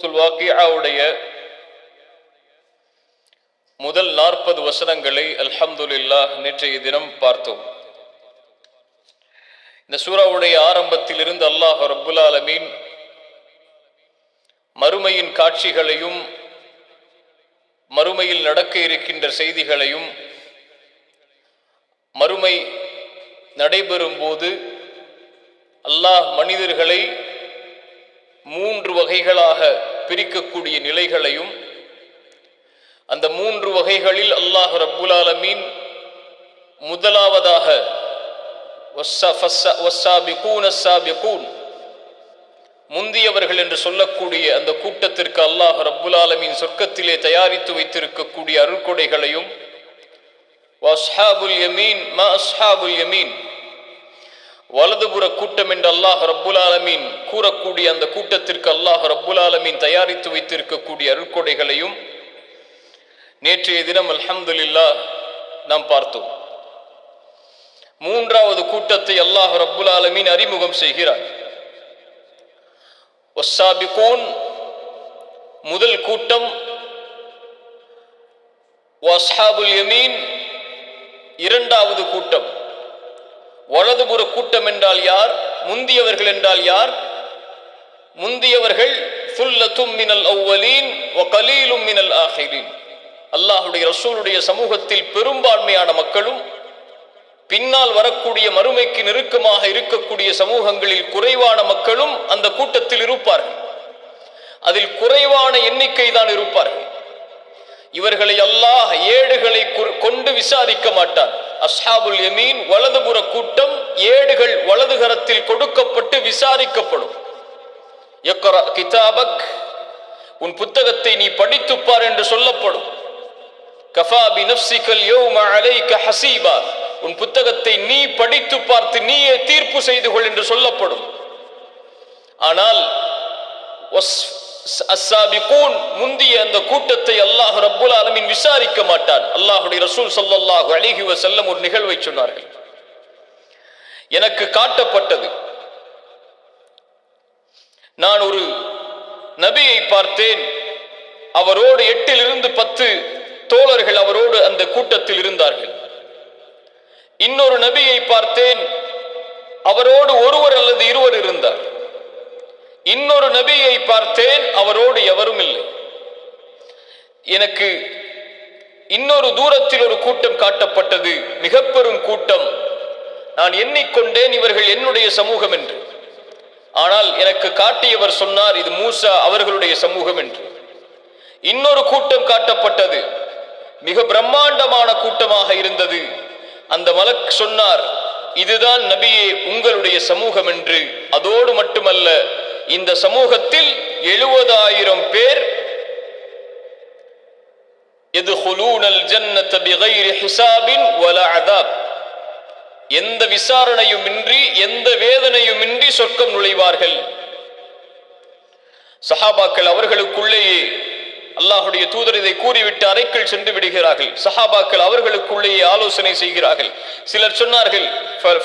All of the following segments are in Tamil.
வாக்கியாவுடைய முதல் 40 வசனங்களை அல்ஹம்துலில்லாஹ் நேற்றைய தினம் பார்த்தோம். இந்த சூராவுடைய ஆரம்பத்தில் இருந்து அல்லாஹ் ரப்புல் ஆலமீன் மறுமையின் காட்சிகளையும் மறுமையில் நடக்க இருக்கின்ற செய்திகளையும் மறுமை நடைபெறும் போது அல்லாஹ் மனிதர்களை 3 வகைகளாக பிரிக்கக்கூடிய நிலைகளையும் அந்த 3 வகைகளில் அல்லாஹ் ரப்புல் ஆலமீன் முதலாவதாக முந்தியவர்கள் என்று சொல்லக்கூடிய அந்த கூட்டத்திற்கு அல்லாஹ் ரப்புல் ஆலமீன் சொர்க்கத்திலே தயாரித்து வைத்திருக்கக்கூடிய அருள்கொடைகளையும் வஸ்ஹாபுல் யமீன் மா அஸ்ஹாபுல் யமீன் வலதுபுற கூட்டம் என்று அல்லாஹ் ரப்புல் ஆலமீன் கூறக்கூடிய அந்த கூட்டத்திற்கு அல்லாஹ் ரப்புல் ஆலமீன் தயாரித்து வைத்திருக்கக்கூடிய அருள்கொடைகளையும் நேற்றைய தினம் அல்ஹம்துலில்லாஹ் நாம் பார்த்தோம். 3வது கூட்டத்தை அல்லாஹ் ரப்புல் ஆலமீன் அறிமுகம் செய்கிறார். வஸ்ஸாபிகூன் முதல் கூட்டம், வஸ்ஹாபுல் யமீன் 2வது கூட்டம். வலதுபுற கூட்டம் என்றால் யார்? முந்தியவர்கள் என்றால் யார்? முந்தியவர்கள் சுல்லத்தும் மினல் அவ்வலீன் வ கலீலும் மினல் ஆகிரீன். அல்லாஹ்வுடைய ரசூலுடைய சமூகத்தில் பெரும்பான்மையான மக்களும் பின்னால் வரக்கூடிய மறுமைக்கு நெருக்கமாக இருக்கக்கூடிய சமூகங்களில் குறைவான மக்களும் அந்த கூட்டத்தில் இருப்பார்கள். அதில் குறைவான எண்ணிக்கை தான் இருப்பார்கள். இவர்களை அல்லாஹ் ஏடுகளை கொண்டு விசாரிக்க மாட்டார். அஸ்ஹாபுல் யமீன் வலதுபுற கூட்டம், ஏடுகள் வலதுகரத்தில் கொடுக்கப்பட்டு விசாரிக்கப்படும். யக்ரா கிதாபக், உன் புத்தகத்தை நீ படித்துப்பார் என்று சொல்லப்படும். கஃபா பி நஃப்ஸிகல் யௌம அலைக ஹஸீபா, உன் புத்தகத்தை நீ படித்து பார்த்து நீயே தீர்ப்பு செய்து கொள் என்று சொல்லப்படும். ஆனால் அஸ்ஸாபிகூன் முந்திய அந்த கூட்டத்தை அல்லாஹ் ரப்புல் ஆலமீன் விசாரிக்க மாட்டான். அல்லாஹ்வுடைய ரசூல் ஸல்லல்லாஹு அலைஹி வஸல்லம் ஒரு நிகழ்வை சொன்னார்கள். எனக்கு காட்டப்பட்டது, நான் ஒரு நபியை பார்த்தேன், அவரோடு 8 to 10 தோழர்கள் அவரோடு அந்த கூட்டத்தில் இருந்தார்கள். இன்னொரு நபியை பார்த்தேன், அவரோடு ஒருவர் அல்லது இருவர் இருந்தார். இன்னொரு நபியை பார்த்தேன், அவரோடு எவரும் இல்லை. எனக்கு இன்னொரு தூரத்தில் ஒரு கூட்டம் காட்டப்பட்டது, மிக பெரும் கூட்டம். நான் எண்ணிக்கொண்டேன் இவர்கள் என்னுடைய சமூகம் என்று. ஆனால் எனக்கு காட்டியவர் சொன்னார், இது மூசா அவர்களுடைய சமூகம் என்று. இன்னொரு கூட்டம் காட்டப்பட்டது, மிக பிரம்மாண்டமான கூட்டமாக இருந்தது. அந்த மலக் சொன்னார், இதுதான் நபியே உங்களுடைய சமூகம் என்று. அதோடு மட்டுமல்ல, இந்த சமூகத்தில் 70,000 பேர் யதுகுலூனல் ஜன்னத பிகைரி ஹிசாபின் வலா அதாப், எந்த விசாரணையும் இன்றி எந்த வேதனையும் இன்றி சொர்க்கம் நுழைவார்கள். சஹாபாக்கள் அவர்களுக்குள்ளேயே, அல்லாஹ்வுடைய தூதர் இதை கூறிவிட்டு அறைக்குள் சென்று விடுகிறார்கள். சஹாபாக்கள் அவர்களுக்குள்ளேயே ஆலோசனை செய்கிறார்கள். சிலர் சொன்னார்கள்,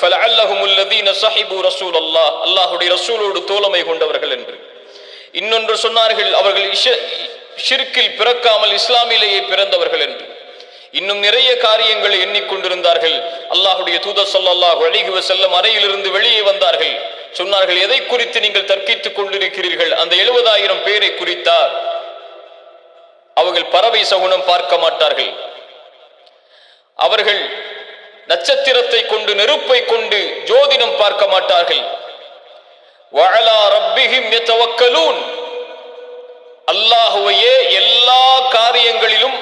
ஃபலஅல்லஹுமுல் லதீன ஸஹிபு ரசூலல்லாஹ், அல்லாஹ்வுடைய ரசூலோடு தோழமை கொண்டவர்கள் என்று. இன்னொன்று சொன்னார்கள், அவர்கள் ஷிர்கில் பிறக்காமல் இஸ்லாமிலேயே பிறந்தவர்கள் என்று. இன்னும் நிறைய காரியங்களை எண்ணிக்கொண்டிருந்தார்கள். அல்லாஹ்வுடைய தூதர் ஸல்லல்லாஹு அலைஹி வஸல்லம் அறையிலிருந்து வெளியே வந்தார்கள். சொன்னார்கள், எதை குறித்து நீங்கள் தர்க்கித்துக் கொண்டிருக்கிறீர்கள்? அந்த 70,000 பேரை குறித்தார். அவர்கள் பறவை சகுனம் பார்க்க மாட்டார்கள். அவர்கள் நட்சத்திரத்தை கொண்டு நெருப்பை கொண்டு ஜோதிடம் பார்க்க மாட்டார்கள். வஅலா ரப்பிஹிம் யதவக்கலூன், அல்லாஹ்வையே எல்லா காரியங்களிலும்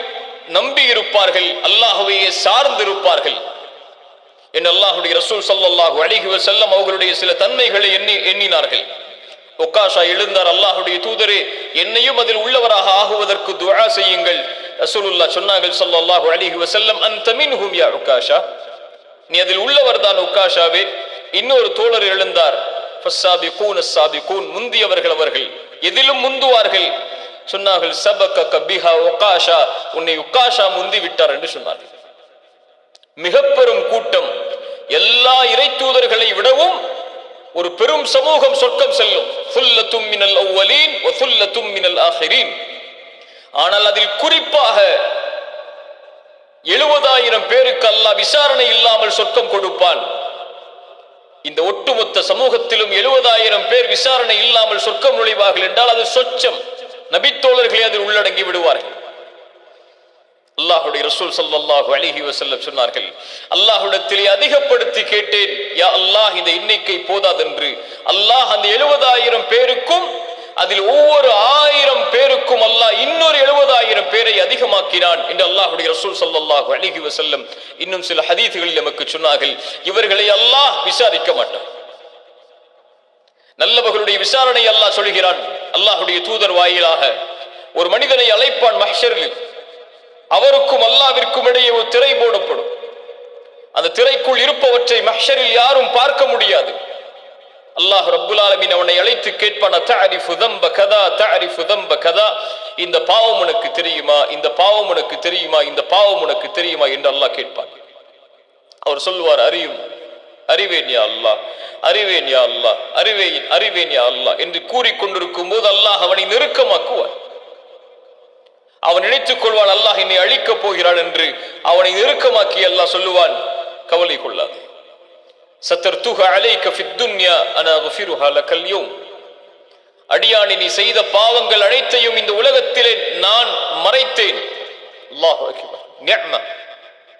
நம்பி இருப்பார்கள், அல்லாஹ்வையே சார்ந்திருப்பார்கள் என்று அல்லாஹ்வுடைய ரசூல் ஸல்லல்லாஹு அலைஹி வஸல்லம் அவர்களுடைய சில தன்மைகளை எண்ணினார்கள். உக்காஷா எழுந்தார், அல்லாஹ்வுடைய தூதரே, என்னையும் அதில் உள்ளவராக ஆகுவதற்கு துஆ செய்யுங்கள். ரசூலுல்லாஹ் சொன்னார்கள் ஸல்லல்லாஹு அலைஹி வஸல்லம், அன்த மின்ஹும் யா உக்காஷா, நீ அதில் உள்ளவர் தான் உக்காஷாவே. இன்னொரு தோழர் எழுந்தார், ஃபஸ்ஸாபிகூன் அஸ்ஸாபிகூன், முந்தியவர்கள் அவர்கள், எதிலும் முந்துவார்கள். சொன்னார்கள், சபக பிஹா உக்காஷா, உன்னை உக்காஷா முந்தி விட்டார் என்று சொன்னார்கள். மிக பெரும் கூட்டம், எல்லா இறை தூதர்களை விடவும் ஒரு பெரும் சமூகம் சொர்க்கம் செல்லும். சுல்லத்தும் மினல் அவ்வலீன் வ சுல்லத்தும் மினல் ஆகிரீன். ஆனால் அதில் குறிப்பாக 70,000 பேருக்கு அல்லாஹ் விசாரணை இல்லாமல் சொர்க்கம் கொடுப்பான். இந்த ஒட்டுமொத்த சமூகத்திலும் 70,000 பேர் விசாரணை இல்லாமல் சொர்க்கம் நுழைவார்கள் என்றால் அது சொச்சம். நபித்தோழர்களே அதில் உள்ளடங்கி விடுவார்கள். அல்லாஹுடைய ரசூல் ஸல்லல்லாஹு அலைஹி வஸல்லம் சொன்னார்கள், அல்லாஹ்விடத்திலே அதிகப்படுத்தி கேட்டேன், யா அல்லாஹ் இந்த எண்ணிக்கை போதாதென்று. அல்லாஹ் அந்த 70,000 பேருக்கும் அதில் ஒவ்வொரு 1000 பேருக்கும் அல்லாஹ் இன்னொரு 70,000 பேரை அதிகமாக்கினான் என்று அல்லாஹ்வுடைய ரசூல் ஸல்லல்லாஹு அலைஹி வஸல்லம் இன்னும் சில ஹதீஸ்களில் நமக்கு சொன்னார்கள். இவர்களை அல்லாஹ் விசாரிக்க மாட்டான். நல்லவர்களுடைய விசாரணை அல்லாஹ் சொல்கிறான். அல்லாஹ்வுடைய தூதர் வாயிலாக ஒரு மனிதனை அழைப்பான் மஹ்ஷரில். அவருக்கும் அல்லாஹ்விற்கும் இடையே ஒரு திரை போடப்படும். அந்த திரைக்குள் இருப்பவற்றை மஹ்ஷரில் யாரும் பார்க்க முடியாது. அல்லாஹ் ரப்புல் ஆலமீன் அவனை அழைத்து கேட்பான், தஅரிஃபு தம்ப கதா தஅரிஃபு தம்ப கதா, இந்த பாவம் உனக்கு தெரியுமா, இந்த பாவம் உனக்கு தெரியுமா, இந்த பாவம் உனக்கு தெரியுமா என்று அல்லாஹ் கேட்பான். அவர் சொல்லுவார், அறிவேன் யா அல்லாஹ், அறிவேன் யா அல்லாஹ், அறிவேன் யா அல்லாஹ் என்று கூறிக்கொண்டிருக்கும் போது அல்லாஹ் அவனை நெருக்கமாக்குவான். அவன் நினைத்துக் கொள்வான் அல்லாஹ் என்னை அழிக்கப் போகிறான் என்று. அவனை நெருக்கமாக்கி அல்லாஹ் சொல்லுவான், கவலை கொள்ளாது, சத்தர்துஹா அலைக ஃபித் துன்யா அனா அக்ஃபிருஹா லகல் யௌம். அடியானே, நீ செய்த பாவங்கள் அனைத்தையும் இந்த உலகத்திலே நான் மறைத்தேன். அல்லாஹு அக்பர். நிஅமா.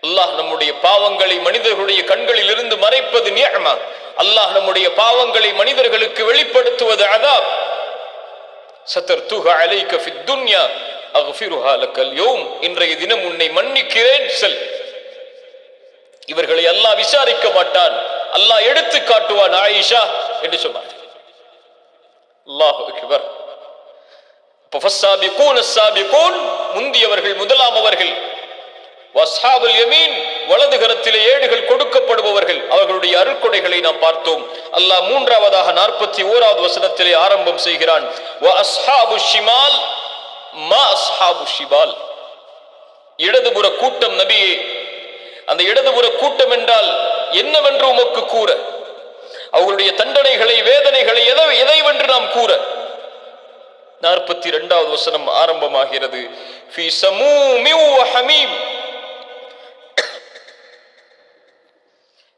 அல்லாஹ் நம்முடைய பாவங்களை மனிதர்களுடைய கண்களில் இருந்து மறைப்பது நிஅமா. அல்லாஹ் நம்முடைய பாவங்களை மனிதர்களுக்கு வெளிப்படுத்துவது அதாப். சத்தர்துஹா அலைக ஃபித் துன்யா அக்ஃபிருஹா லகல் யௌம். இன்றைய தினம் உன்னை மன்னிக்கிறேன், செல். இவர்களை அல்லாஹ் விசாரிக்க மாட்டான், அல்லாஹ் எடுத்து காட்டுவான் ஆயிஷா என்று சொன்னார். அல்லாஹு அக்பர். ஃபஸ்ஸாபிகூன் அஸ்ஸாபிகூன், முந்தியவர்கள் முதலாமவர்கள். வஸ்ஹாபுல் யமீன், வலது கரத்திலே ஏடுகள் கொடுக்கப்படுபவர்கள். அவர்களுடைய அருட்கொடைகளை நாம் பார்த்தோம். அல்லாஹ் மூன்றாவதாக 41வது வசனத்திலே ஆரம்பம் செய்கிறான், வ அஸ்ஹாபுஷ் ஷிமால் மா அஸ்ஹாபுஷ் ஷிமால். இடதுபுற கூட்டம் நபியே, அந்த இடதுபுற கூட்டம் என்றால் என்னவென்று உமக்கு கூற, அவர்களுடைய தண்டனைகளை வேதனைகளை எதைவென்று நாம் கூற. 42வது வசனம் ஆரம்பமாகிறது, ஃபீ ஸமூமின் வ ஹமீம்.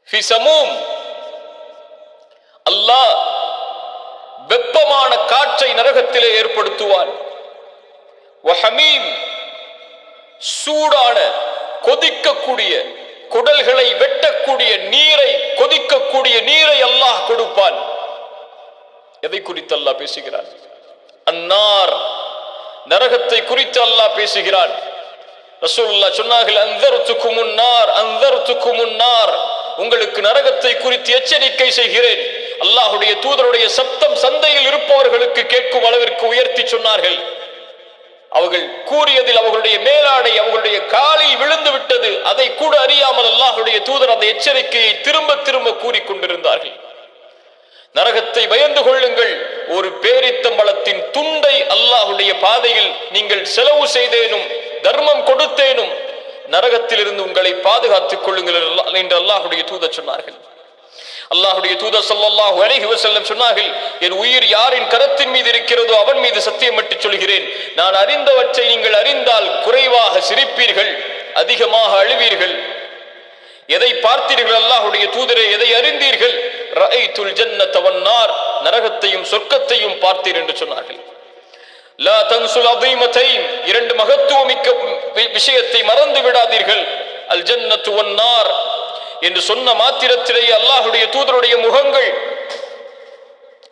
ஃபீ ஸமூம், அல்லாஹ் வெப்பமான காற்றை நரகத்திலே ஏற்படுத்துவான். வ ஹமீம், சூடான கொதிக்கக்கூடிய குடல்களை வெட்டக்கூடிய நீரை, கொதிக்கக்கூடிய நீரை அல்லாஹ் கொடுப்பான். எதை குறித்து அல்லாஹ் பேசுகிறான்? அன்னார், நரகத்தை குறித்து அல்லாஹ் பேசுகிறான். ரசூலுல்லாஹ் சொன்னார்கள், அன்தர்துகுமுன் நார், அன்தர்துகுமுன் நார், உங்களுக்கு நரகத்தை குறித்து எச்சரிக்கை செய்கிறேன். அல்லாஹ்வுடைய தூதருடைய சப்தம் சந்தையில் இருப்பவர்களுக்கு கேட்கும் அளவிற்கு உயர்த்தி சொன்னார்கள். அவர்கள் கூறியதில் அவர்களுடைய மேலாடை அவர்களுடைய காலில் விழுந்து விட்டது. அதை கூட அறியாமல் அல்லாஹ்வுடைய தூதர் அந்த எச்சரிக்கையை திரும்ப திரும்ப கூறிக்கொண்டிருந்தார்கள். நரகத்தை பயந்து கொள்ளுங்கள். ஒரு பேரித்தம்பளத்தின் துண்டை அல்லாஹ்வுடைய பாதையில் நீங்கள் செலவு செய்தேனும் தர்மம் கொடுத்தேனும் நரகத்திலிருந்து உங்களை பாதுகாத்துக் கொள்ளுங்கள் என்று அல்லாஹ்வுடைய தூதர் சொன்னார்கள். அல்லாஹ்வுடைய தூதர் ஸல்லல்லாஹு அலைஹி வஸல்லம் சொன்னார்கள், என் உயிர் யாரின் கரத்தின் மீது இருக்கிறதோ அவன் மீது சத்தியமிட்டு சொல்கிறேன், நான் அறிந்தவற்றை நீங்கள் அறிந்தால் குறைவாக சிரிப்பீர்கள், அதிகமாக அழுவீர்கள். எதை பார்த்தீர்கள் அல்லாஹ்வுடைய தூதரே, எதை அறிந்தீர்கள்? ரஅய்துல் ஜன்னத வன்னார், நரகத்தையும் சொர்க்கத்தையும் பார்த்தீர் என்று சொன்னார்கள். லா தன்சுல் அதீமத்தைன், இரண்டு மகத்துவமிக்க விஷயத்தை மறந்து விடாதீர்கள். அல் ஜன்னத்து வன்னார் என்று சொன்ன மாத்திரத்திலேயே அல்லாஹ்வுடைய தூதருடைய முகங்கள்,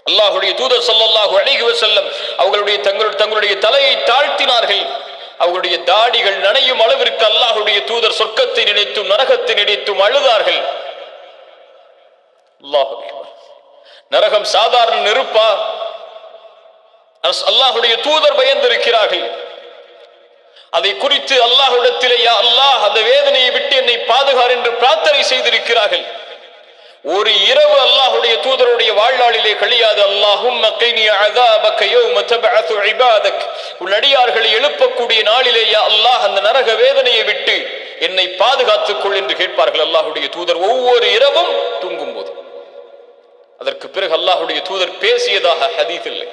அல்லாஹ்வுடைய தூதர் ஸல்லல்லாஹு அலைஹி வஸல்லம் அவர்களுடைய தங்களுடைய தலையை தாழ்த்தினார்கள். அவர்களுடைய தாடிகள் நனையும் அளவிற்கு அல்லாஹ்வுடைய தூதர் சொர்க்கத்தை நினைத்தும் நரகத்தை நினைத்தும் அழுதார்கள். அல்லாஹ் அக்பர். நரகம் சாதாரண நெருப்பா? அல்லாஹ்வுடைய தூதர் பயந்திருக்கிறார்கள். அதை குறித்து அல்லாஹ்விடத்திலே, யா அல்லாஹ், அந்த வேதனையை விட்டு என்னை பாதுகார் என்று பிரார்த்தனை செய்திருக்கிறார்கள். ஒரு இரவு அல்லாஹ்வுடைய தூதருடைய வாழ்நாளிலே கழியாது. அல்லாஹும்ம கைனி அஸாபக யௌம தபஅது இபாதக், உன் அடியார்களை எழுப்பக்கூடிய நாளிலே யா அல்லாஹ் அந்த நரக வேதனையை விட்டு என்னை பாதுகாத்துக் கொள் என்று கேட்பார்கள் அல்லாஹ்வுடைய தூதர் ஒவ்வொரு இரவும் தூங்கும் போது. அதற்கு பிறகு அல்லாஹ்வுடைய தூதர் பேசியதாக ஹதீஸ் இல்லை.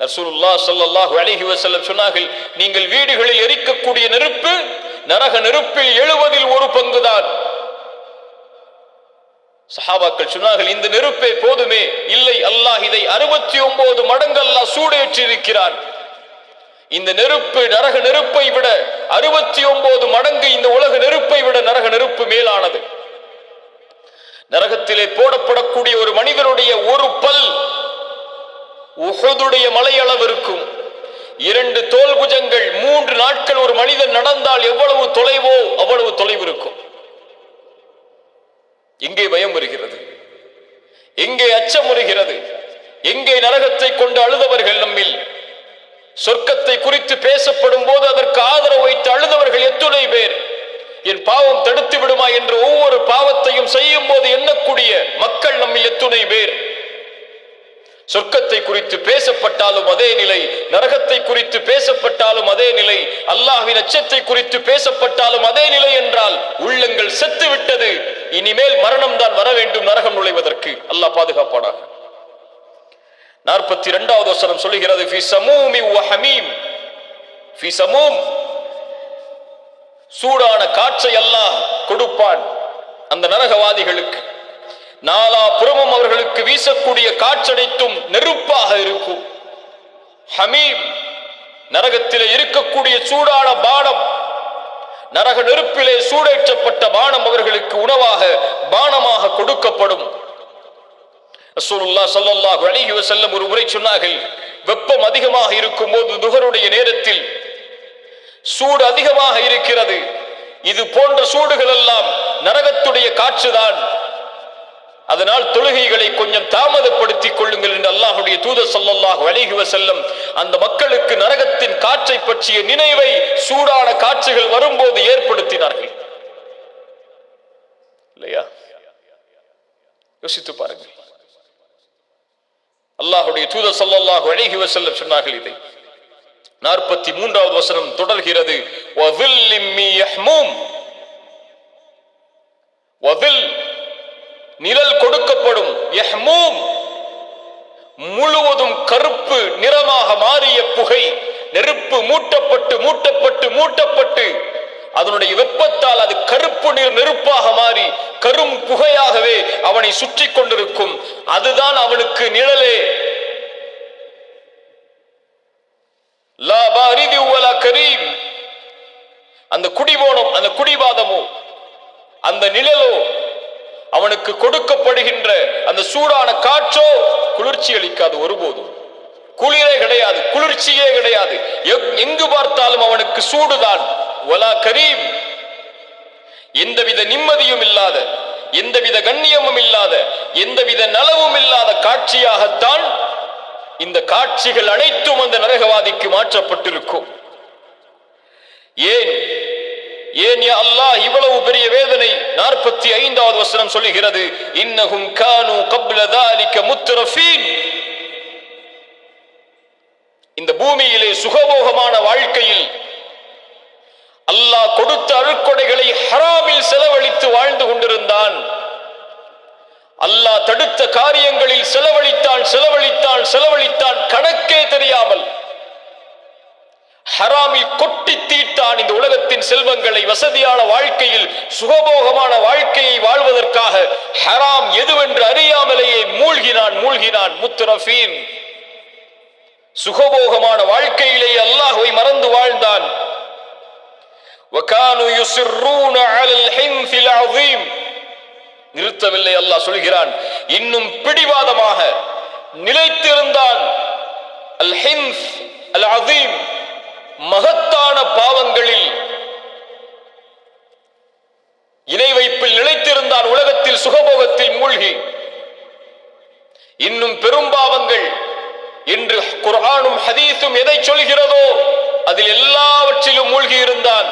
ரசூலுல்லாஹ் ஸல்லல்லாஹு அலைஹி வஸல்லம் சொன்னார்கள், நீங்கள் வீடுகளில் எரிக்கக்கூடிய நெருப்பு நரக நெருப்பில் 70 ஒரு பங்குதான். சஹாபாக்கள் சொன்னார்கள், இந்த நெருப்பே போதுமே. இல்லை, அல்லாஹ் இதை 69 மடங்கு அல்லாஹ் சூடேற்றி இருக்கிறான். இந்த நெருப்பு நரக நெருப்பை விட 69 மடங்கு இந்த உலக நெருப்பை விட நரக நெருப்பு மேலானது. நரகத்திலே போடப்படக்கூடிய ஒரு மனிதனுடைய ஒரு பல் உஹுதுடைய மலையளவு இருக்கும். 2 தோல் புஜங்கள் 3 நாட்கள் ஒரு மனிதன் நடந்தால் எவ்வளவு தொலைவோ அவ்வளவு தொலைவு இருக்கும். எங்கே பயம் வருகிறது? எங்கே அச்சம் வருகிறது? எங்கே நரகத்தை கொண்டு அழுதவர்கள் நம்மில்? சொர்க்கத்தை குறித்து பேசப்படும் போது அதற்கு ஆதரவு வைத்து அழுதவர்கள் எத்துணை பேர்? என் பாவம் தடுத்து விடுமா என்று ஒவ்வொரு பாவத்தையும் செய்யும் போது எண்ணக்கூடிய மக்கள் நம்மில் எத்துணை பேர்? சொர்க்கத்தை குறித்து பேசப்பட்டாலும் அதே நிலை, நரகத்தை குறித்து பேசப்பட்டாலும் அதே நிலை, அல்லாஹ்வின் அச்சத்தை குறித்து பேசப்பட்டாலும் அதே நிலை என்றால் உள்ளங்கள் செத்து விட்டது. இனிமேல் மரணம் தான் வர வேண்டும் நரகம் நுழைவதற்கு. அல்லாஹ் பாதுகாப்பானாக. 42வது வசனம் சொல்லுகிறது, ஃபி சமூமி வ ஹமீம். ஃபி சமூம், சூடான காற்றை அல்லாஹ் கொடுப்பான் அந்த நரகவாதிகளுக்கு. நாலா புறமும் அவர்களுக்கு வீசக்கூடிய காற்றடைத்தும் நெருப்பாக இருக்கும். ஹமீம், நரகத்திலே இருக்கக்கூடிய சூடான பானம், நரக நெருப்பிலே சூடேற்றப்பட்ட பானம் அவர்களுக்கு உணவாக பானமாக கொடுக்கப்படும். ரசூலுல்லாஹ் ஸல்லல்லாஹு அலைஹி வஸல்லம் ஒரு முறை சொன்னார்கள், வெப்பம் அதிகமாக இருக்கும் போது துஹருடைய நேரத்தில் சூடு அதிகமாக இருக்கிறது. இது போன்ற சூடுகள் எல்லாம் நரகத்துடைய காற்றுதான். அதனால் தொழுகைகளை கொஞ்சம் தாமதப்படுத்திக் கொள்ளுங்கள் என்று அல்லாஹ்வுடைய தூதர் ஸல்லல்லாஹு அலைஹி வஸல்லம் அந்த மக்களுக்கு நரகத்தின் காற்றை பற்றிய நினைவை சூடான காற்றுகள் வரும்போது ஏற்படுத்தினார்கள். இல்லையா? யோசித்து பாருங்கள். அல்லாஹ்வுடைய தூதர் ஸல்லல்லாஹு அலைஹி வஸல்லம் சொன்னார்கள் இதை. 43வது வசனம் தொடர்கிறது, வஸில்லிம் மின் யஹ்மூம். வஸில், நிழல் கொடுக்கப்படும். யஹ்மூம், முழுவதும் கருப்பு நிறமாக மாறிய புகை, நெருப்பு மூட்டப்பட்டு மூட்டப்பட்டு மூட்டப்பட்டு அதனுடைய வெப்பத்தால் அது கருப்பு நெருப்பாக மாறி கரும் புகையாகவே அவனை சுற்றி கொண்டிருக்கும். அதுதான் அவனுக்கு நிழலே. லா பாரிதி வலா கரீம். அந்த குடிபோனம், அந்த குடிவாதமோ, அந்த நிழலோ, அவனுக்கு கொடுக்கப்படுகின்ற அந்த சூடான காற்றோ குளிர்ச்சி அளிக்காது ஒருபோதும். குளிரே கிடையாது, குளிர்ச்சியே கிடையாது. எங்கு பார்த்தாலும் அவனுக்கு சூடுதான். வலா கரீம், எந்தவித நிம்மதியும் இல்லாத, எந்தவித கண்ணியமும் இல்லாத, எந்தவித நலவும் இல்லாத காட்சியாகத்தான் இந்த காட்சிகள் அனைத்தும் அந்த நரகவாதிக்கு மாற்றப்பட்டிருக்கும். ஏன் ஏன் யா அல்லாஹ் இவ்வளவு பெரிய வேதனை? 45வது வசனம் சொல்லுகிறது, இன்னஹும் கானூ கப்ல ذلك முத்ரஃபீன். இந்த பூமியிலே சுகபோகமான வாழ்க்கையில் அல்லாஹ் கொடுத்த அருட்கொடைகளை ஹராமில் செலவழித்து வாழ்ந்து கொண்டிருந்தான். அல்லாஹ் தடுத்த காரியங்களில் செலவழித்தான் செலவழித்தான் செலவழித்தான் கணக்கே தெரியாமல். ஹராமில் கொட்டி தீட்டான் இந்த உலகத்தின் செல்வங்களை. வசதியான வாழ்க்கையில் சுகபோகமான வாழ்க்கையை வாழ்வதற்காக ஹராம் எதுவென்று அறியாமலேயே மூழ்கினான். முத்ரஃபீன், சுகபோகமான வாழ்க்கையிலேயே அல்லாஹ்வை மறந்து வாழ்ந்தான். வகானு யுஸிர்ரூன அலல் ஹின்ஸில் அஸீம். நிறுத்தவில்லை, அல்லாஹ் சொல்கிறான், இன்னும் பிடிவாதமாக நிலைத்திருந்தான். அல் ஹின்ஸ் அல் அஸீம், மகத்தான பாவங்களில் இணை வைப்பில் நிலைத்திருந்தான். உலகத்தில் சுகபோகத்தில் மூழ்கி இன்னும் பெரும்பாவங்கள் என்று குர்ஆனும் ஹதீஸும் எதை சொல்கிறதோ அதில் எல்லாவற்றிலும் மூழ்கி இருந்தான்.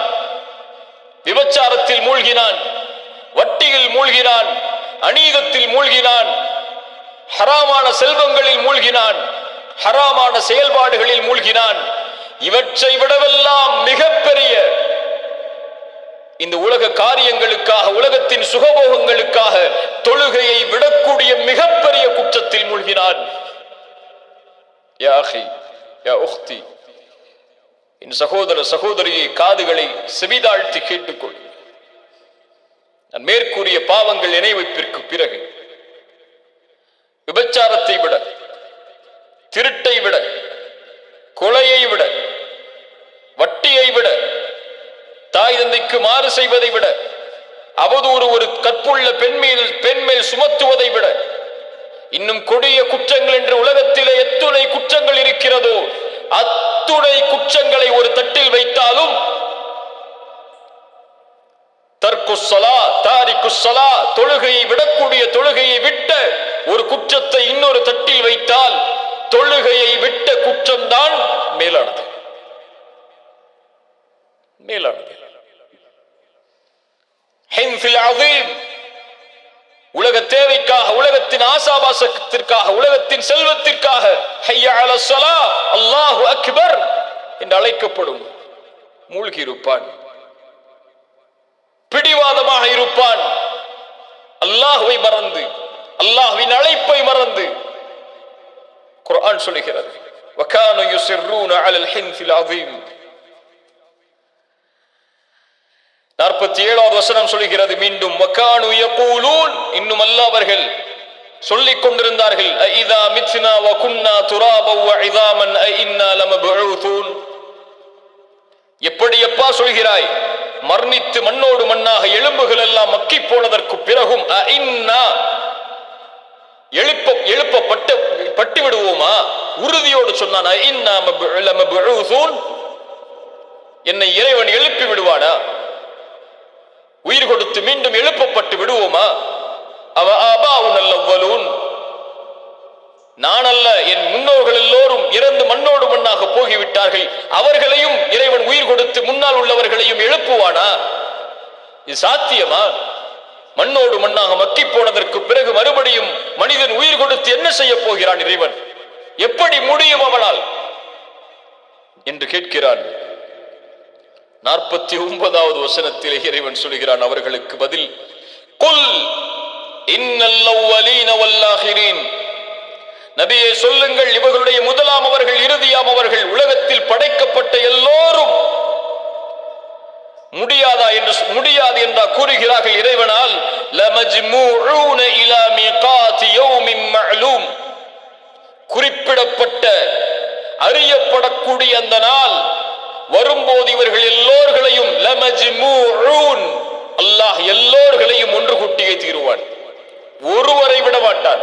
விபச்சாரத்தில் மூழ்கினான், வட்டியில் மூழ்கினான், அநீதத்தில் மூழ்கினான், ஹராமான செல்வங்களில் மூழ்கினான், ஹராமான செயல்பாடுகளில் மூழ்கினான். இவற்றை விடவெல்லாம் மிகப்பெரிய இந்த உலக காரியங்களுக்காக, உலகத்தின் சுகபோகங்களுக்காக தொழுகையை விடக்கூடிய மிகப்பெரிய குற்றத்தில் மூழ்கினான். யா அஹி, யா உக்தி, என் சகோதர சகோதரியை காதுகளை செவிதாழ்த்தி கேட்டுக்கொள். நான் மேற்கூறிய பாவங்கள் நினைவைப்பிற்கு பிறகு விபச்சாரத்தை விட, திருட்டை விட, கொலையை விட, வட்டியை விட, தாய் தந்தைக்கு மாறு செய்வதை விட, அவதூறு ஒரு கற்புள்ள பெண்மேல் சுமத்துவதை விட, இன்னும் கொடிய குற்றங்கள் என்று உலகத்திலே எத்துணை குற்றங்கள் இருக்கிறதோ அத்துணை குற்றங்களை ஒரு தட்டில் வைத்தாலும் தர்க்குஸ்ஸலா, தாரிக்குஸ்ஸலா, தொழுகையை விடக்கூடிய, தொழுகையை விட்ட ஒரு குற்றத்தை இன்னொரு தட்டில் வைத்தால் தொழுகையை விட்ட குற்றம்தான் மேலானது. மேலானது. ஹின்ஃபில் அதீம், உலக தேவைக்காக, உலகத்தின் ஆசாபாசத்திற்காக, உலகத்தின் செல்வத்திற்காக ஹய்யா அலஸ் ஸலா, அல்லாஹு அக்பர் என்று அழைக்கப்படும் மூழ்கி இருப்பான். பிடிவாதமாக இருப்பான். அல்லாஹ்வை மறந்து, அல்லாஹ்வின் அழைப்பை மறந்து. குர்ஆன் சொல்கிறது வகானு யுஸிர்ரூன அலல் ஹின்ஃபில் அதீம். 47வது வசனம் சொல்கிறது மீண்டும் வகானு யகூலூன், இன்னும் அல்லாஹ் அவர்கள் சொல்லிக் கொண்டிருந்தார்கள் அஇதா மித்னா வ குன்னா துராபா வ இதாமன் அஇன்னா லமபூதூன். எப்படி அப்பா சொல்கிறாய், மரணித்து மண்ணோடு மண்ணாக எலும்புகள் எல்லாம் மக்கி போனதற்கு பிறகும் அஇன்னா, எழுப்பப்பட்டு விடுவோமா? உறுதியோடு சொன்னான் அஇன்னா லமபூதூன், என்னை இறைவன் எழுப்பி விடுவானா? உயிர் கொடுத்து மீண்டும் எழுப்பப்பட்டு விடுவோமா? அவ ஆபாவுன் அல்லவ்வலூன், நான் அல்ல, என் முன்னோர்கள் எல்லோரும் இறந்து மண்ணோடு மண்ணாக போகிவிட்டார்கள், அவர்களையும் இறைவன் உயிர் கொடுத்து முன்னால் உள்ளவர்களையும் எழுப்புவானா? இது சாத்தியமா? மண்ணோடு மண்ணாக மக்கி போனதற்கு பிறகு மறுபடியும் மனிதன் உயிர் கொடுத்து என்ன செய்ய போகிறான் இறைவன்? எப்படி முடியும் அவனால் என்று கேட்கிறான். 49வது வசனத்திலே இறைவன் சொல்கிறான் அவர்களுக்கு பதில், குல் இன்னல் அவ்வலீன வல் ஆகிரீன், நபியே சொல்லுங்கள், இவர்களுடைய முதலாம் அவர்கள், இறுதியாம் அவர்கள், உலகத்தில் படைக்கப்பட்ட எல்லோரும் முடியாது என்றா கூறுகிறார்கள் இறைவனால். லமஜ்மூஊன இலா மீகாத்தி யௌமின் மஅலூம், குறிப்பிடப்பட்ட அறியப்படக்கூடிய அந்த நாள் வரும்போது இவர்கள் எல்லோர்களையும் லமஜ்மூஊன், அல்லாஹ் எல்லோர்களையும் ஒன்று கூட்டியே தீருவான், ஒருவரை விட மாட்டான்.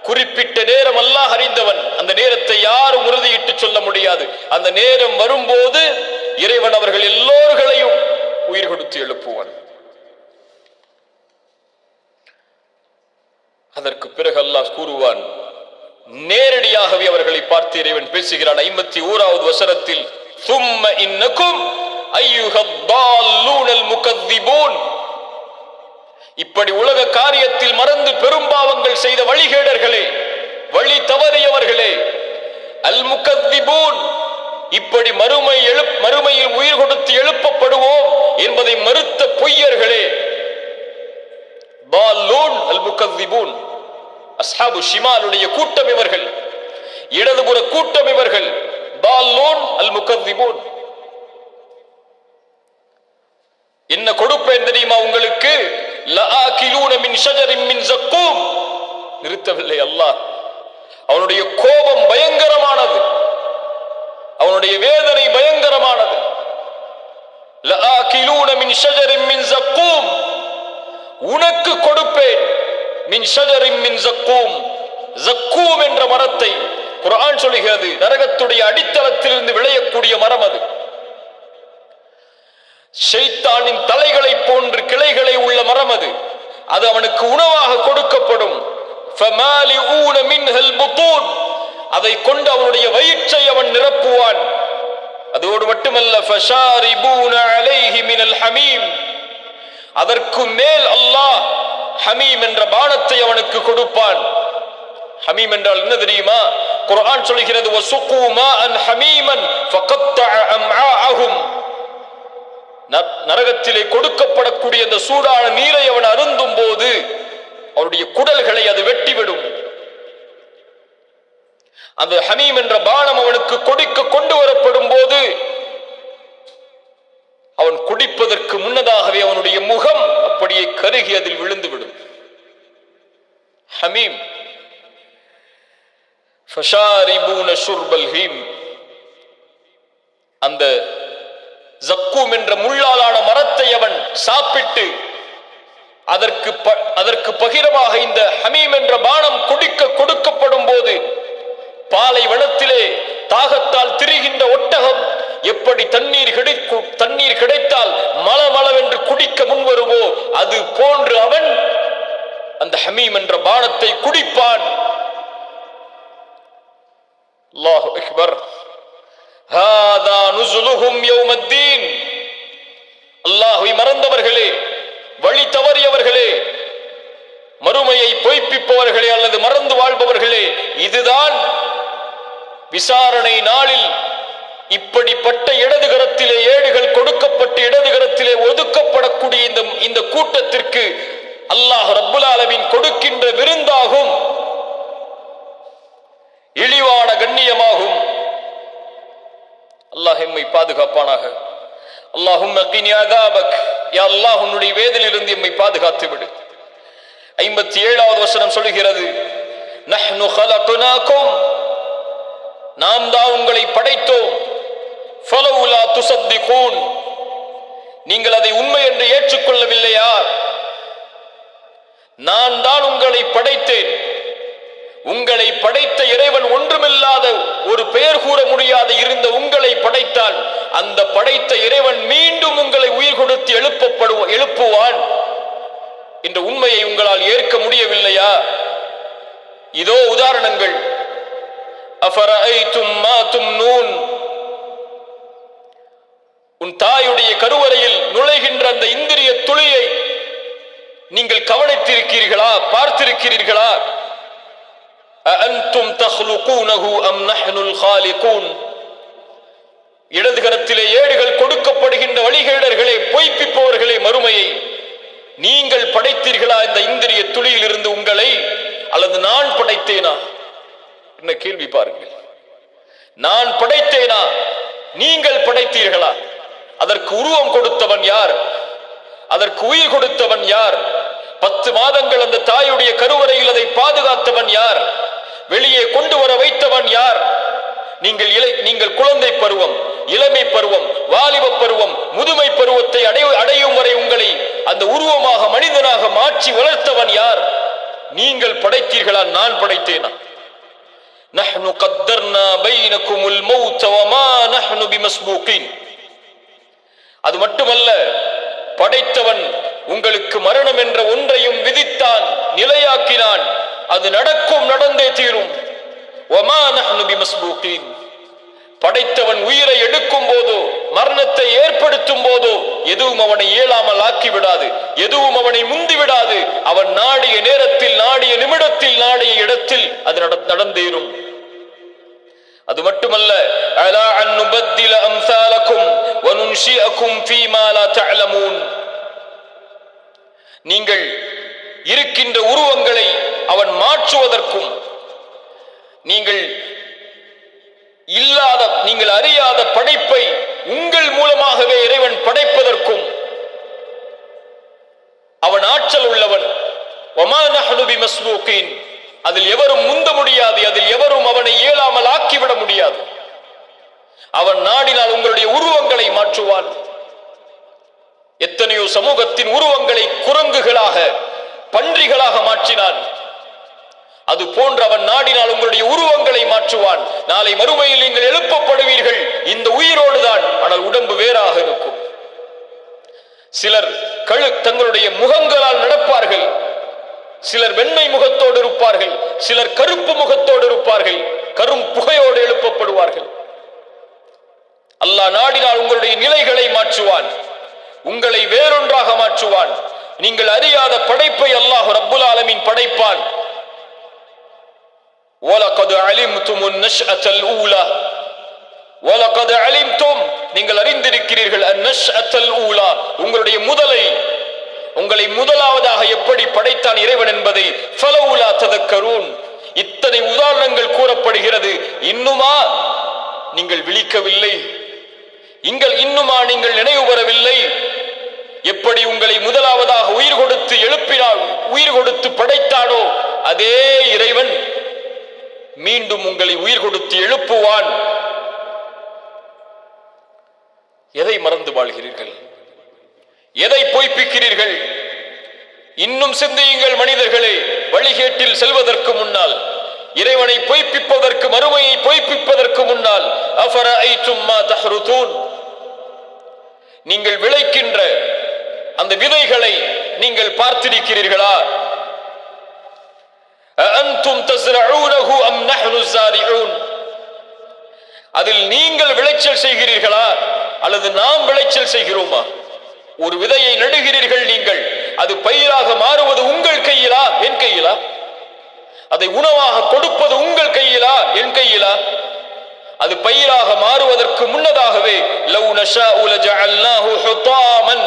குறிப்பிட்ட நேரம் அல்லாஹ் அறிந்தவன், அந்த நேரத்தை யாரும் உறுதியிட்டு சொல்ல முடியாது. அந்த நேரம் வரும்போது இறைவன் அவர்கள் எல்லோர்களையும் உயிர் கொடுத்து எழுப்புவான். அதற்கு பிறகு அல்லாஹ் கூறுவான், நேரடியாகவே அவர்களை பார்த்து இறைவன் பேசுகிறான். 51வது வசனத்தில் ثم إنكم أيها الضالون المكذبون, இப்படி உலக காரியத்தில் மறந்து பெரும்பாவங்கள் செய்த வழிகேடர்களே, வழி தவறியவர்களே, அல் முகத்திபூன், இப்படி மறுமையில் உயிர் கொடுத்து எழுப்பப்படுவோம் என்பதை மறுத்த பொய்யர்களே. பாலூன் அல் முகத்திபூன், அஸ்ஹாபு ஷிமாலுடைய கூட்டம் இவர்கள், இடதுபுற கூட்டம் இவர்கள். பாலூன் அல் முகத்திபூன். என்ன கொடுப்பேன் தெரியுமா உங்களுக்கு? லஆகிலூன மின் ஷஜரின் மின் ஸக்கூம். நிறுத்தவில்லை அல்லாஹ். அவனுடைய கோபம் பயங்கரமானது, அவனுடைய வேதனை பயங்கரமானது. லஆகிலூன மின் ஷஜரின் மின் ஸக்கூம், உனக்கு கொடுப்பேன். மின் ஷஜரின் மின் ஸக்கூம், ஸக்கூம் என்ற மரத்தை குர்ஆன் சொல்கிறது நரகத்துடைய அடித்தளத்திலிருந்து விளையக்கூடிய மரம் அது. ஷைத்தானின் தலைகளை போன்று கிளைகளை உள்ள மரம் அது. அது அவனுக்கு உணவாக கொடுக்கப்படும். ஃபமாலிஊன மின்ஹல் புதூன், அதை கொண்டு அவனுடைய வயிற்றை அவன் நிரப்புவான். அதோடு மட்டுமல்ல, ஃபஷாரிபூன அலைஹி மினல் ஹமீம், அதற்கு மேல் அல்லாஹ் ஹமீம் என்ற பானத்தை அவனுக்கு கொடுப்பான். ஹமீம் என்றால் என்ன தெரியுமா? குர்ஆன் சொல்கிறது வஸுகு மாஅன் ஹமீமன் ஃபகத்தஅ அம்ஆஅஹும், நரகத்திலே கொடுக்கப்படக்கூடிய அந்த சூடான நீரை அவன் அருந்தும் போது அவருடைய குடல்களை அது வெட்டிவிடும். அந்த ஹமீம் என்ற பானம் அவனுக்கு கொண்டு வரப்படும் போது அவன் குடிப்பதற்கு முன்னதாகவே அவனுடைய முகம் அப்படியே கருகி அதில் விழுந்துவிடும். ஹமீம் ஃபஷாரிபூன ஷுர்பல் ஹீம், அந்த ஜக்கூம் என்ற முள்ளாலான மரத்தை அவன் சாப்பிட்டு அதற்கு பகிரமாக இந்த ஹமீம் என்ற பானம் கொடுக்கப்படும் போது பாலைவனத்திலே தாகத்தால் திரிகின்ற ஒட்டகம் எப்படி தண்ணீர் கிடைத்தால் மளமளவென்று குடிக்க முன்வருவோ அது போன்று அவன் அந்த ஹமீம் என்ற பானத்தை குடிப்பான். அல்லாஹு அக்பர். ஹாதா நுஸுலுஹும் யௌமத்தீன். அல்லாஹ்வை மறந்தவர்களே, வழி தவறியவர்களே, மறுமையை பொய்ப்பிப்பவர்களே அல்லது மறந்து வாழ்பவர்களே, இதுதான் விசாரணை நாளில் இப்படிப்பட்ட இடதுகரத்திலே ஏடுகள் கொடுக்கப்பட்டு இடதுகரத்திலே ஒதுக்கப்படக்கூடிய இந்த கூட்டத்திற்கு அல்லாஹ் ரப்புல் ஆலமீன் கொடுக்கின்ற விருந்தாகும், இழிவான கண்ணியமாகும். அல்லாஹ் எம்மை பாதுகாப்பானாக. அல்லாஹும்ம கினி அஸாபக். யா அல்லாஹ், உன்னுடைய வேதனையிலிருந்து எம்மை பாதுகாத்து விடு. 57வது வசனம் சொல்கிறது, நஹ்னு خلقناكم, நாம் தான் உங்களை படைத்தோம். ஃபலவுலா துஸத்திகூன், நீங்கள் அதை உண்மை என்று ஏற்றுக்கொள்ளவில்லையா? நான் தான் உங்களை படைத்தேன். உங்களை படைத்த இறைவன் ஒன்றுமில்லாத ஒரு பெயர் கூற முடியாத இருந்த உங்களை படைத்தால் அந்த படைத்த இறைவன் மீண்டும் உங்களை உயிர் கொடுத்து எழுப்புவான் என்ற உண்மையை உங்களால் ஏற்க முடியவில்லையா? இதோ உதாரணங்கள். அஃபரஐதும் மா தும்னூன், உன் தாயுடைய கருவறையில் நுழைகின்ற அந்த இந்திரிய துளியை நீங்கள் கவனித்திருக்கிறீர்களா, பார்த்திருக்கிறீர்களா? அஅன்தும் தக்லுகூனஹு அம் நஹ்னுல் காலிகூன். இடதுகரத்திலே ஏடுகள் கொடுக்கப்படுகின்ற வழிகேடர்களே, பொய்ப்பிப்பவர்களே, மறுமையை நீங்கள் படைத்தீர்களா இந்த இந்திரிய துளியில் இருந்து உங்களை, அல்லது நான் படைத்தேனா? என்ன கேள்வி பாருங்கள். நான் படைத்தேனா, நீங்கள் படைத்தீர்களா? அதற்கு உருவம் கொடுத்தவன் யார்? அதற்கு உயிர் கொடுத்தவன் யார்? 10 மாதங்கள் அந்த தாயுடைய கருவறையில் அதை பாதுகாத்தவன் யார்? வெளியே கொண்டு வர வைத்தவன் யார்? நீங்கள் குழந்தை பருவம், இளமை பருவம், வாலிப பருவம், முதுமை பருவத்தை அடையும் வரை உங்களை அந்த உருவமாக மனிதனாக மாற்றி வளர்த்தவன் யார்? நீங்கள் படைத்தீர்களா, நான் படைத்தேனா? நஹ்னு கத்தர்னா பைனகுமுல் மௌத் வமா நஹ்னு பிமஸ்பூகின். அது மட்டுமல்ல, படைத்தவன் உங்களுக்கு மரணம் என்ற ஒன்றையும் விதித்தான், நிலையாக்கினான். அது நடக்கும், நடந்தே தீரும். வமா நஹ்னு பிமஸ்பூகின். படைத்தவன் உயிரை எடுக்கும் போதோ மரணத்தை ஏற்படுத்தும் போதோ எதுவும் அவனை இயலாமல் ஆக்கிவிடாது, எதுவும் அவனை முந்திவிடாது. அவன் நாடிய நேரத்தில், நாடிய நிமிடத்தில், நாடிய இடத்தில் அது நடந்தேறும். அது மட்டுமல்ல, அலா அன் நுபத்தில அம்சாலக்கும் வ நுன்ஷிஅக்கும் ஃபீமா லா தஅலமூன். நீங்கள் இருக்கின்ற உருவங்களை அவன் மாற்றுவதற்கும், நீங்கள் அறியாத படைப்பை உங்கள் மூலமாகவே இறைவன் படைப்பதற்கும் அவன் ஆற்றல் உள்ளவன். வமா நஹ்னு பிமஸ்பூகின். அதில் எவரும் முந்த முடியாது, அதில் எவரும் அவனை இயலாமல் ஆக்கிவிட முடியாது. அவன் நாடினால் உங்களுடைய உருவங்களை மாற்றுவான். எத்தனையோ சமூகத்தின் உருவங்களை குரங்குகளாக, பன்றிகளாக மாற்றினான். அது போன்று அவன் நாடினால் உங்களுடைய உருவங்களை மாற்றுவான். நாளை மறுமையில் நீங்கள் எழுப்பப்படுவீர்கள் இந்த உயிரோடுதான், ஆனால் உடம்பு வேறாக இருக்கும். சிலர் தங்களுடைய முகங்களால் நடப்பார்கள், சிலர் வெண்மை முகத்தோடு இருப்பார்கள், சிலர் கருப்பு முகத்தோடு இருப்பார்கள், கரும் புகையோடு எழுப்பப்படுவார்கள். அல்லாஹ் நாடினால் உங்களுடைய நிலைகளை மாற்றுவான், உங்களை வேறொன்றாக மாற்றுவான். நீங்கள் அறியாத படைப்பை அல்லாஹ் ரப்புல் ஆலமீன் படைப்பான். وَلَقَدْ عَلِمْتُمُ النَّشْأَةَ الْأُولَى وَلَقَدْ عَلِمْتُمْ நீங்கள் அறிந்திருக்கிறீர்கள் அந்நஷ்அத்தல் ஊலா, உங்களுடைய உங்களை முதலாவதாக எப்படி படைத்தான் இறைவன் என்பதை. ஃபலவுலா ததக்கரூன், இத்தனை உதாரணங்கள் கூறப்படுகிறது. இன்னுமா நீங்கள் விழிக்கவில்லை? இன்னுமா நீங்கள் நினைவு பெறவில்லை? எப்படி உங்களை முதலாவதாக உயிர் கொடுத்து எழுப்பினார், உயிர் கொடுத்து படைத்தானோ அதே இறைவன் மீண்டும் உங்களை உயிர் கொடுத்து எழுப்புவான். எதை மறந்து வாழ்கிறீர்கள்? எதை பொய்ப்பிக்கிறீர்கள்? இன்னும் சிந்தியுங்கள் மனிதர்களே. வழிகேட்டில் செல்வதற்கு முன்னால், இறைவனை பொய்ப்பிப்பதற்கு, மறுமையை பொய்ப்பிப்பதற்கு முன்னால், அஃபரஐதும் மா தஹ்ருதூன், நீங்கள் விளைக்கின்ற அந்த விதைகளை நீங்கள் பார்த்திருக்கிறீர்களா? அஅன்தும் தஸ்ரஊனஹு அம் நஹ்னு ஸாரிஊன், அதில் நீங்கள் விளைச்சல் செய்கிறீர்களா அல்லது நாம் விளைச்சல் செய்கிறோமா? ஒரு விதையை நடுகிறீர்கள் நீங்கள், அது பயிராக மாறுவது உங்கள் கையிலா என் கையிலா? அதை உணவாக கொடுப்பது உங்கள் கையிலா என் கையிலா? அது பயிராக மாறுவதற்கு முன்னதாகவே லவ் நஷாஉ லஜஅல்னாஹு ஹுதாமன்,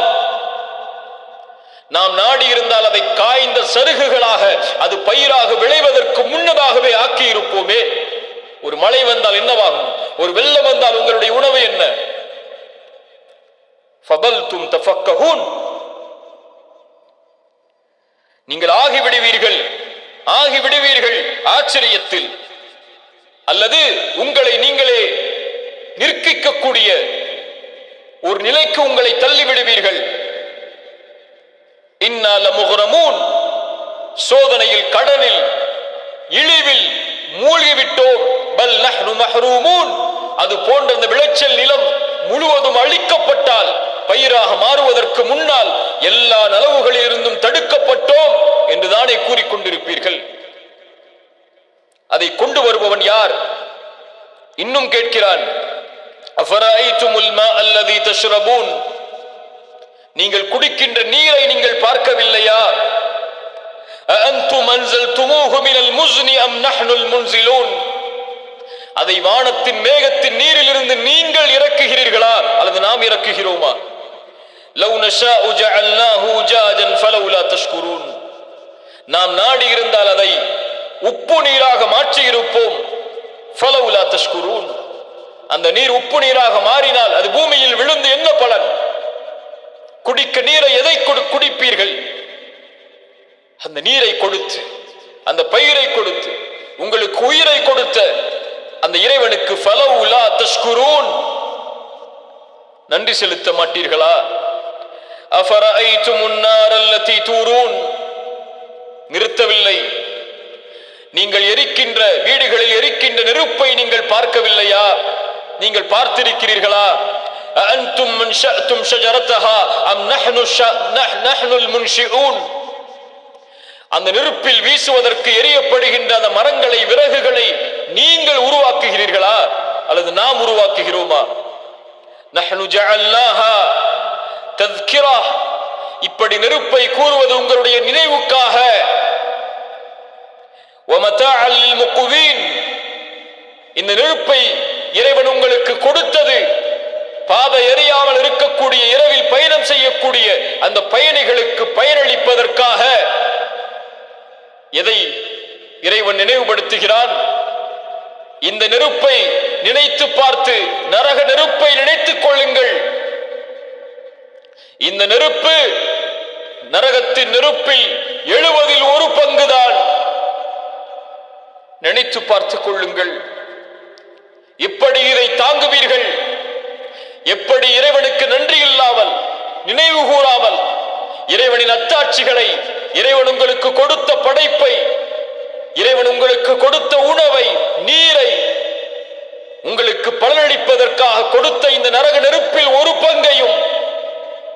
நாம் நாடி இருந்தால் அதை காய்ந்த சருகுகளாக அது பயிராக விளைவதற்கு முன்னதாகவே ஆக்கி இருப்போமே. ஒரு மழை வந்தால் என்னவாகும்? ஒரு வெள்ளம் வந்தால் உங்களுடைய உணவு என்ன? ஃபபல்தும் தஃபக்கஹூன், நீங்கள் ஆகிவிடுவீர்கள் ஆச்சரியத்தில், அல்லது உங்களை நீங்களே நிற்கிக்கக்கூடிய ஒரு நிலைக்கு உங்களை தள்ளிவிடுவீர்கள். இன்னா லமுக்ரமூன், சோதனையில், கடனில், இழிவில் மூழ்கிவிட்டோம். பல் நஹ்னு மஹ்ரூமூன், அது போன்ற அந்த விளைச்சல் நிலம் முழுவதும் அழிக்கப்பட்டால், பயிராக மாறுவதற்கு முன்னால் எல்லா நலவுகளில் இருந்தும் தடுக்கப்பட்டோம் என்றுதானே கூறிக்கொண்டிருப்பீர்கள். அதை கொண்டு வருபவன் யார்? இன்னும் கேட்கிறான், அஃபரஐதுமுல் மா அல்லதி தஷ்ரபூன், நீங்கள் குடிக்கின்ற நீரை நீங்கள் பார்க்கவில்லையா? அஅன்தும் அன்ஸல்துமூஹு மினல் முஸ்னி அம் நஹ்னுல் முன்ஸிலூன், அதை வானத்தின் மேகத்தின் நீரிலிருந்து நீங்கள் இறக்குகிறீர்களா அல்லது நாம் இறக்குகிறோமா? லவ் நஷாஉ ஜஅல்னாஹு ஜாஜன் ஃபலவுலா தஷ்குரூன், நாம் நாடி இருந்தால் அதை உப்பு நீராக மாற்றி இருப்போம். ஃபலவுலா தஷ்குரூன், அந்த நீர் உப்பு நீராக மாறினால் அது பூமியில் விழுந்து என்ன பலன்? குடிக்க நீரை எதை குடிப்பீர்கள்? அந்த நீரை கொடுத்து, அந்த பயிரை கொடுத்து, உங்களுக்கு உயிரை கொடுத்த அந்த இறைவனுக்கு ஃபலவுலா தஷ்குரூன், நன்றி செலுத்த மாட்டீர்களா? அஃபரஐதுமுன் நார் அல்லதி தூரூன், நிறுத்தவில்லை. நீங்கள் எரிக்கின்ற, வீடுகளில் எரிக்கின்ற நெருப்பை நீங்கள் பார்க்கவில்லையா? நீங்கள் பார்த்திருக்கிறீர்களா? அஅன்தும் மன்ஷஅதும் ஷஜரதஹா அம் நஹ்னுல் முன்ஷிஊன், அந்த நெருப்பில் வீசுவதற்கு எரியப்படுகின்ற அந்த மரங்களை, விறகுகளை நீங்கள் உருவாக்குகிறீர்களா அல்லது நாம் உருவாக்குகிறோமா? நஹ்னு ஜஅல்னாஹா தذ்கிரா, இப்படி நெருப்பை கூறுவது உங்களுடைய நினைவுக்காக. வமதாஅல் லில்முக்வின், இந்த நெருப்பை இறைவன் உங்களுக்கு கொடுத்தது பாதை எறியாமல் இருக்கக்கூடிய, இரவில் பயணம் செய்யக்கூடிய அந்த பயணிகளுக்கு பயனளிப்பதற்காக. எதை இறைவன் நினைவுபடுத்துகிறான்? இந்த நெருப்பை நினைத்து பார்த்து, நரக நெருப்பை நினைத்துக் கொள்ளுங்கள். இந்த நெருப்பு நரகத்தின் நெருப்பில் 70 ஒரு பங்குதான். நினைத்து பார்த்துக் கொள்ளுங்கள். இப்படி இதை தாங்குவீர்கள்? எப்படி இறைவனுக்கு நன்றி இல்லாமல், நினைவு கூறாமல், இறைவனின் அத்தாட்சிகளை, இறைவன் உங்களுக்கு கொடுத்த படைப்பை, இறைவன் உங்களுக்கு கொடுத்த உணவை, நீரை, உங்களுக்கு பலனளிப்பதற்காக கொடுத்த இந்த நரக நெருப்பில் ஒரு பங்கையும்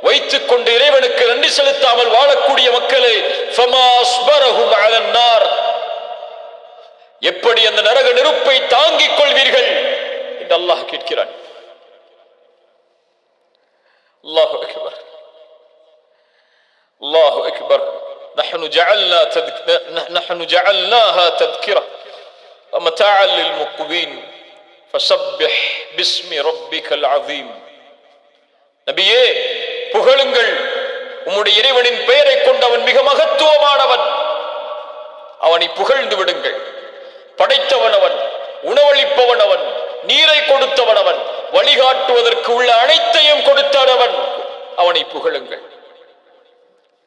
வைத்துக் கொண்டு இறைவனுக்கு நன்றி செலுத்தாமல் வாழக்கூடிய மக்களே, ஃபமா அஸ்பரஹும் அலன் நார், எப்படி அந்த நரக நெருப்பை தாங்கிக் கொள்வீர்கள் என்று அல்லாஹ் கேட்கிறான். அல்லாஹு அக்பர், அல்லாஹு அக்பர். நஹ்னு ஜஅல்னாஹா தذ்கிரா வமதாஅல் லில்முக்வின் ஃபஸப்பிஹ் பிஸ்மி ரப்பிக்கல் அஸீம். நபியே, புகழுங்கள், உம்முடைய இறைவனின் பெயரை கொண்டவன் மிக மகத்துவமானவன், அவனை புகழ்ந்து விடுங்கள். படைத்தவன் அவன், உணவளிப்பவன் அவன், நீரை கொடுத்தவன் அவன், வழிகாட்டுவதற்கு உள்ள அனைத்தையும் கொடுத்தவன், அவனை புகழுங்கள்.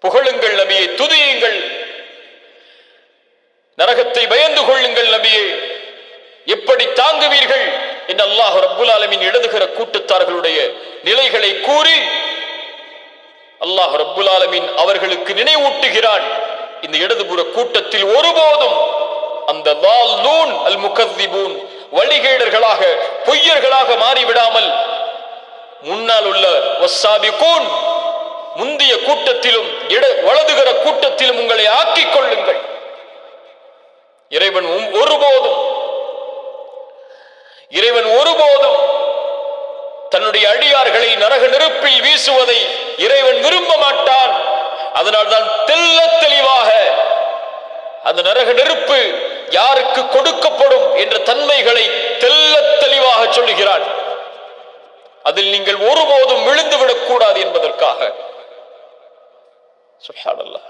புகழுங்கள் நபியை, துதியுங்கள். நரகத்தை பயந்து கொள்ளுங்கள் நபியே. எப்படி தாங்குவீர்கள் என்று அல்லாஹ் ரப்புல் ஆலமீன் எழுதுகிற கூட்டத்தார்களுடைய நிலைகளை கூறி அல்லாஹ் ரப்புல் ஆலமீன் அவர்களுக்கு நினைவூட்டுகிறான். இந்த இடதுபுற கூட்டத்தில் ஒருபோதும் அந்த வால்நூன் அல் முகத்திபூன் வழிகேடர்களாக பொய்யர்களாக மாறிவிடாமல் முன்னால் உள்ள வஸ்ஸாபிகூன் முந்திய கூட்டத்திலும் வலதுகிற கூட்டத்திலும் உங்களை ஆக்கிக் கொள்ளுங்கள். இறைவன் ஒருபோதும் தன்னுடைய அடியார்களை நரக நெருப்பில் வீசுவதை இறைவன் விரும்ப மாட்டான். அதனால்தான் தெல்ல தெளிவாக அந்த நரக நெருப்பு யாருக்கு கொடுக்கப்படும் என்ற தன்மைகளை தெல்ல தெளிவாக சொல்லுகிறான். அதில் நீங்கள் ஒருபோதும் விழுந்துவிடக் கூடாது என்பதற்காக. சுப்ஹானல்லாஹ்.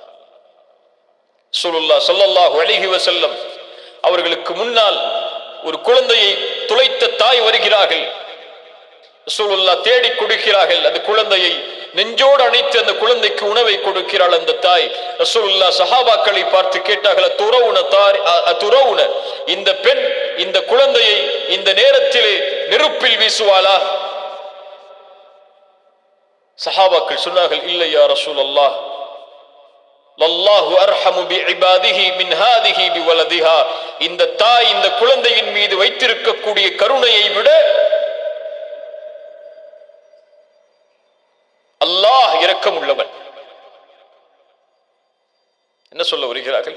ரசூலுல்லாஹ் ஸல்லல்லாஹு அலைஹி வஸல்லம் அவர்களுக்கு முன்னால் ஒரு குழந்தையை துளைத்த தாய் வருகிறார்கள். ரசூலுல்லாஹ் தேடி கொடுக்கிறார்கள். அந்த குழந்தையை நெஞ்சோடு அணைத்து அந்த குழந்தைக்கு உணவை கொடுக்கிறாள் அந்த தாய். ரசூலுல்லாஹ் சஹாபாக்களை பார்த்து கேட்டார்கள், அத்துரவுன, இந்த பெண் இந்த குழந்தையை இந்த நேரத்திலே நெருப்பில் வீசுவாளா? சஹாபாக்கள் சொன்னார்கள், இல்லை யா ரசூலல்லாஹ், லல்லாஹு அர்ஹமு பிஇபாதிஹி மின் ஹாதிஹி பிவலதிஹா. இந்த தாய் இந்த குழந்தையின் மீது வைத்திருக்கக்கூடிய கருணையை விட அல்லாஹ் இரக்கம் உள்ளவன். என்ன சொல்ல வருகிறார்கள்?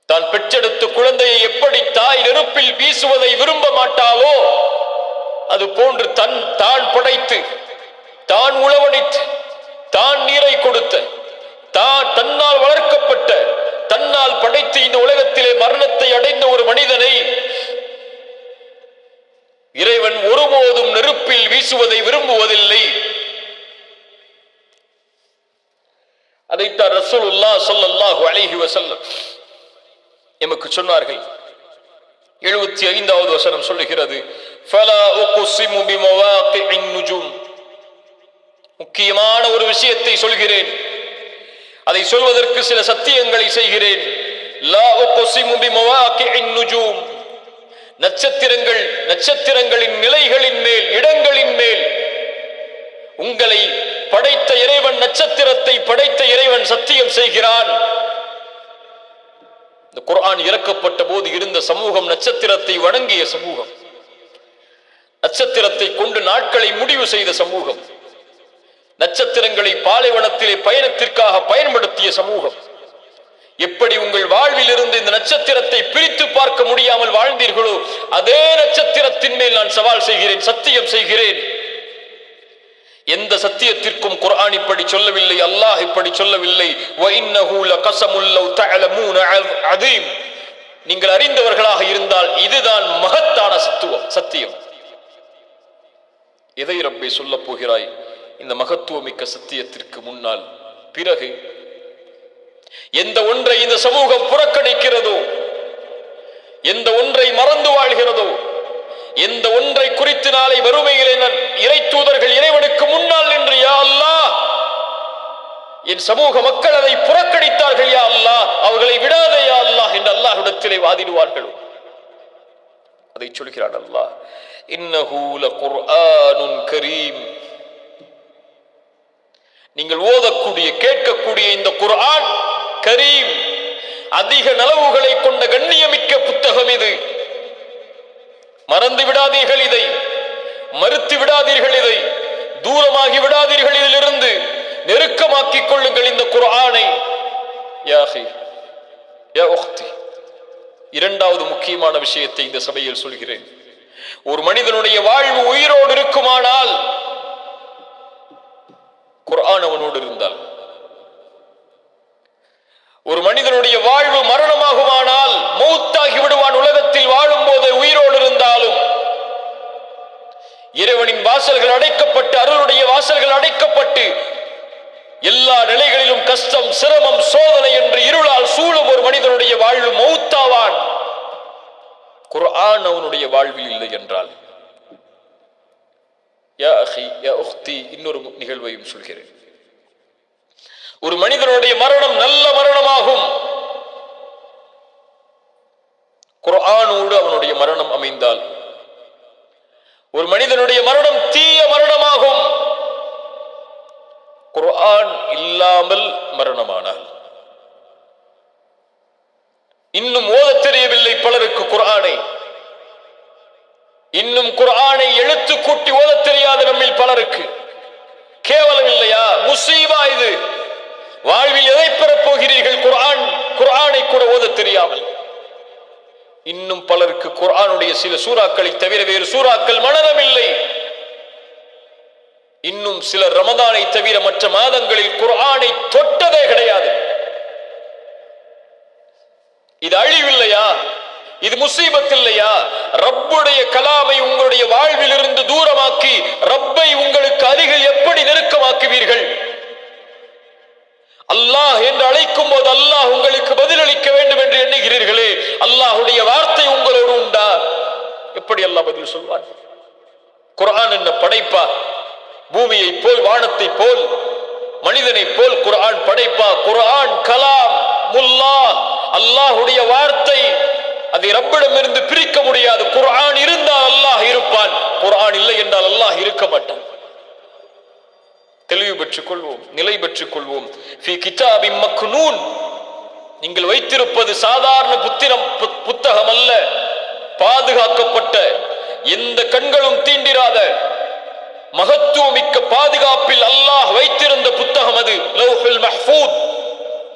தான் பெற்றெடுத்த குழந்தையை எப்படி தாய் நெருப்பில் வீசுவதை விரும்ப மாட்டாளோ அது போன்று தான் படைத்து, தான் உணவளித்து, தான் நீரை கொடுத்த, தன்னால் வளர்க்கப்பட்ட, தன்னால் படைத்து இந்த உலகத்திலே மரணத்தை அடைந்த ஒரு மனிதனை இறைவன் ஒருபோதும் நெருப்பில் வீசுவதை விரும்புவதில்லை. அதைத்தான் ரசூலுல்லாஹ் ஸல்லல்லாஹு அலைஹி வஸல்லம் எமக்கு சொன்னார்கள். 75வது வசனம் சொல்லுகிறது, ஃபலா உக்ஸிமு பிமவாகிஇன் நுஜூம். முக்கியமான ஒரு விஷயத்தை சொல்கிறேன், அதை சொல்வதற்கு சில சத்தியங்களை செய்கிறேன். லா உக்ஸிமு பிமவாகிஇன் நுஜூம். நட்சத்திரங்களின் நிலைகளின் மேல், இடங்களின் மேல் உங்களை படைத்த இறைவன், நட்சத்திரத்தை படைத்த இறைவன் சத்தியம் செய்கிறான். இந்த குர்ஆன் இறக்கப்பட்ட போது இருந்த சமூகம் நட்சத்திரத்தை வணங்கிய சமூகம், நட்சத்திரத்தை கொண்டு நாட்களை முடிவு செய்த சமூகம், நட்சத்திரங்களை பாலைவனத்திலே பயணத்திற்காக பயன்படுத்திய சமூகம். எப்படி உங்கள் வாழ்வில் இருந்து இந்த நட்சத்திரத்தை பிரித்து பார்க்க முடியாமல் வாழ்ந்தீர்களோ அதே நட்சத்திரத்தின் மேல் நான் சவால் செய்கிறேன், சத்தியம் செய்கிறேன். எந்த சத்தியத்திற்கும் குர்ஆன் இப்படி சொல்லவில்லை, அல்லாஹ் இப்படி சொல்லவில்லை. வ இன்னஹு லகஸமுல் லவ் தஅலமூன அதீம். நீங்கள் அறிந்தவர்களாக இருந்தால் இதுதான் மகத்தான சத்தியம். எதை ரப்பே சொல்ல போகிறாய் இந்த மகத்துவமிக்க சத்தியத்திற்கு முன்னால்? பிறகு எந்த ஒன்றை இந்த சமூகம் புறக்கணிக்கிறதோ, எந்த ஒன்றை மறந்து வாழ்கிறதோ, எந்த ஒன்றை குறித்து நாளை வறுமையிலே இறை தூதர்கள் இறைவனுக்கு முன்னால் நின்று, யா அல்லாஹ், என் சமூக மக்கள் அதை புறக்கணித்தார்கள், யா அல்லாஹ், அவர்களை விடாதே யா அல்லாஹ் என்று அல்லாஹ்விடத்திலே வாதிடுவார்களோ அதை சொல்கிறான் அல்லாஹ். இன்னஹு லகுர்ஆனுன் கரீம். நீங்கள் ஓதக்கூடிய, கேட்கக்கூடிய இந்த குர்ஆன் கரீம், அதிக நலவுகளை கொண்ட கண்ணியமிக்க புத்தகம் இது. மறந்து விடாதீர்கள் இதை, மறுத்து விடாதீர்கள் இதை, தூரமாகி விடாதீர்கள் இதிலிருந்து, நெருக்கமாக்கிக் கொள்ளுங்கள் இந்த குர்ஆனை. யா அஹி, யா உக்தி. இரண்டாவது முக்கியமான விஷயத்தை இந்த சபையில் சொல்கிறேன். ஒரு மனிதனுடைய வாழ்வு உயிரோடு இருக்குமானால், குர்ஆன் அவனோடு இருந்தால், ஒரு மனிதனுடைய வாழ்வு மரணமாகுமானால் மௌத்தாகி விடுவான். உலகத்தில் வாழும் போது உயிரோடு இருந்தாலும் இறைவனின் வாசல்கள் அடைக்கப்பட்டு, அருளுடைய வாசல்கள் அடைக்கப்பட்டு, எல்லா நிலைகளிலும் கஷ்டம், சிரமம், சோதனை என்று இருளால் சூழும் ஒரு மனிதனுடைய வாழ்வு மௌத்தாவான். குர்ஆன் அவனுடைய வாழ்வில் இல்லை என்றால், யா அஹி யா உக்தி, இன்னொரு நிகழ்வையும் சொல்கிறேன். ஒரு மனிதனுடைய மரணம் நல்ல மரணமாகும் குர்ஆனோடு அவனுடைய மரணம் அமைந்தால். ஒரு மனிதனுடைய மரணம் தீய மரணமாகும் குர்ஆன் இல்லாமல் மரணமானால். இன்னும் ஓதத் தெரியவில்லை பலருக்கு குர்ஆனை. இன்னும் குர்ஆனை எழுத்து கூட்டி ஓதத் தெரியாத நம்மில் பலருக்கு. கேவலம் இல்லையா? முசீபா இது. வாழ்வில் எதை பெறப் போகிறீர்கள்? குர்ஆனை கூட ஓதத் தெரியாமல். இன்னும் பலருக்கு குர்ஆனுடைய சில சூறாக்களை தவிர வேறு சூறாக்கள் மனனம் இல்லை. இன்னும் சிலர் ரமதானை தவிர மற்ற மாதங்களில் குர்ஆனை தொட்டதே கிடையாது. இது அழிவில்லையா? இது முசீபத் இல்லையா? ரப்புடைய கலாமை உங்களுடைய வாழ்வில் இருந்து தூரமாக்கி ரப்பை உங்களுக்கு அருகில் எப்படி நெருக்கமாக்குவீர்கள்? அல்லாஹ் என்று அழைக்கும் போது அல்லாஹ் உங்களுக்கு பதிலளிக்க வேண்டும் என்று எண்ணுகிறீர்களே, அல்லாஹுடைய வார்த்தை உங்களோடு உண்டா? எப்படி அல்லாஹ் பதில் சொல்வார்? குர்ஆன் என்ன படைப்பா? பூமியை போல், வானத்தை போல், மனிதனை போல் குர்ஆன் படைப்பா? குர்ஆன் கலாம் முல்லாஹ், அல்லாஹுடைய வார்த்தை. அதை ரப்பிடம் இருந்து பிரிக்க முடியாது. குர்ஆன் இருந்தால் அல்லாஹ் இருப்பான், குர்ஆன் இல்லை என்றால் அல்லாஹ் இருக்க மாட்டான். தெளிவு பெற்றுக் கொள்வோம், நிலை பெற்றுக் கொள்வோம். ஃபீ கிதாபின் மக்னூன், நீங்கள் வைத்திருப்பது சாதாரண புத்தகம் அல்ல, பாதுகாக்கப்பட்ட, எந்த கண்களும் தீண்டிராத மகத்துவமிக்க பாதுகாப்பில் அல்லாஹ் வைத்திருந்த புத்தகம் அது. லௌஹுல் மஹ்ஃபூத்,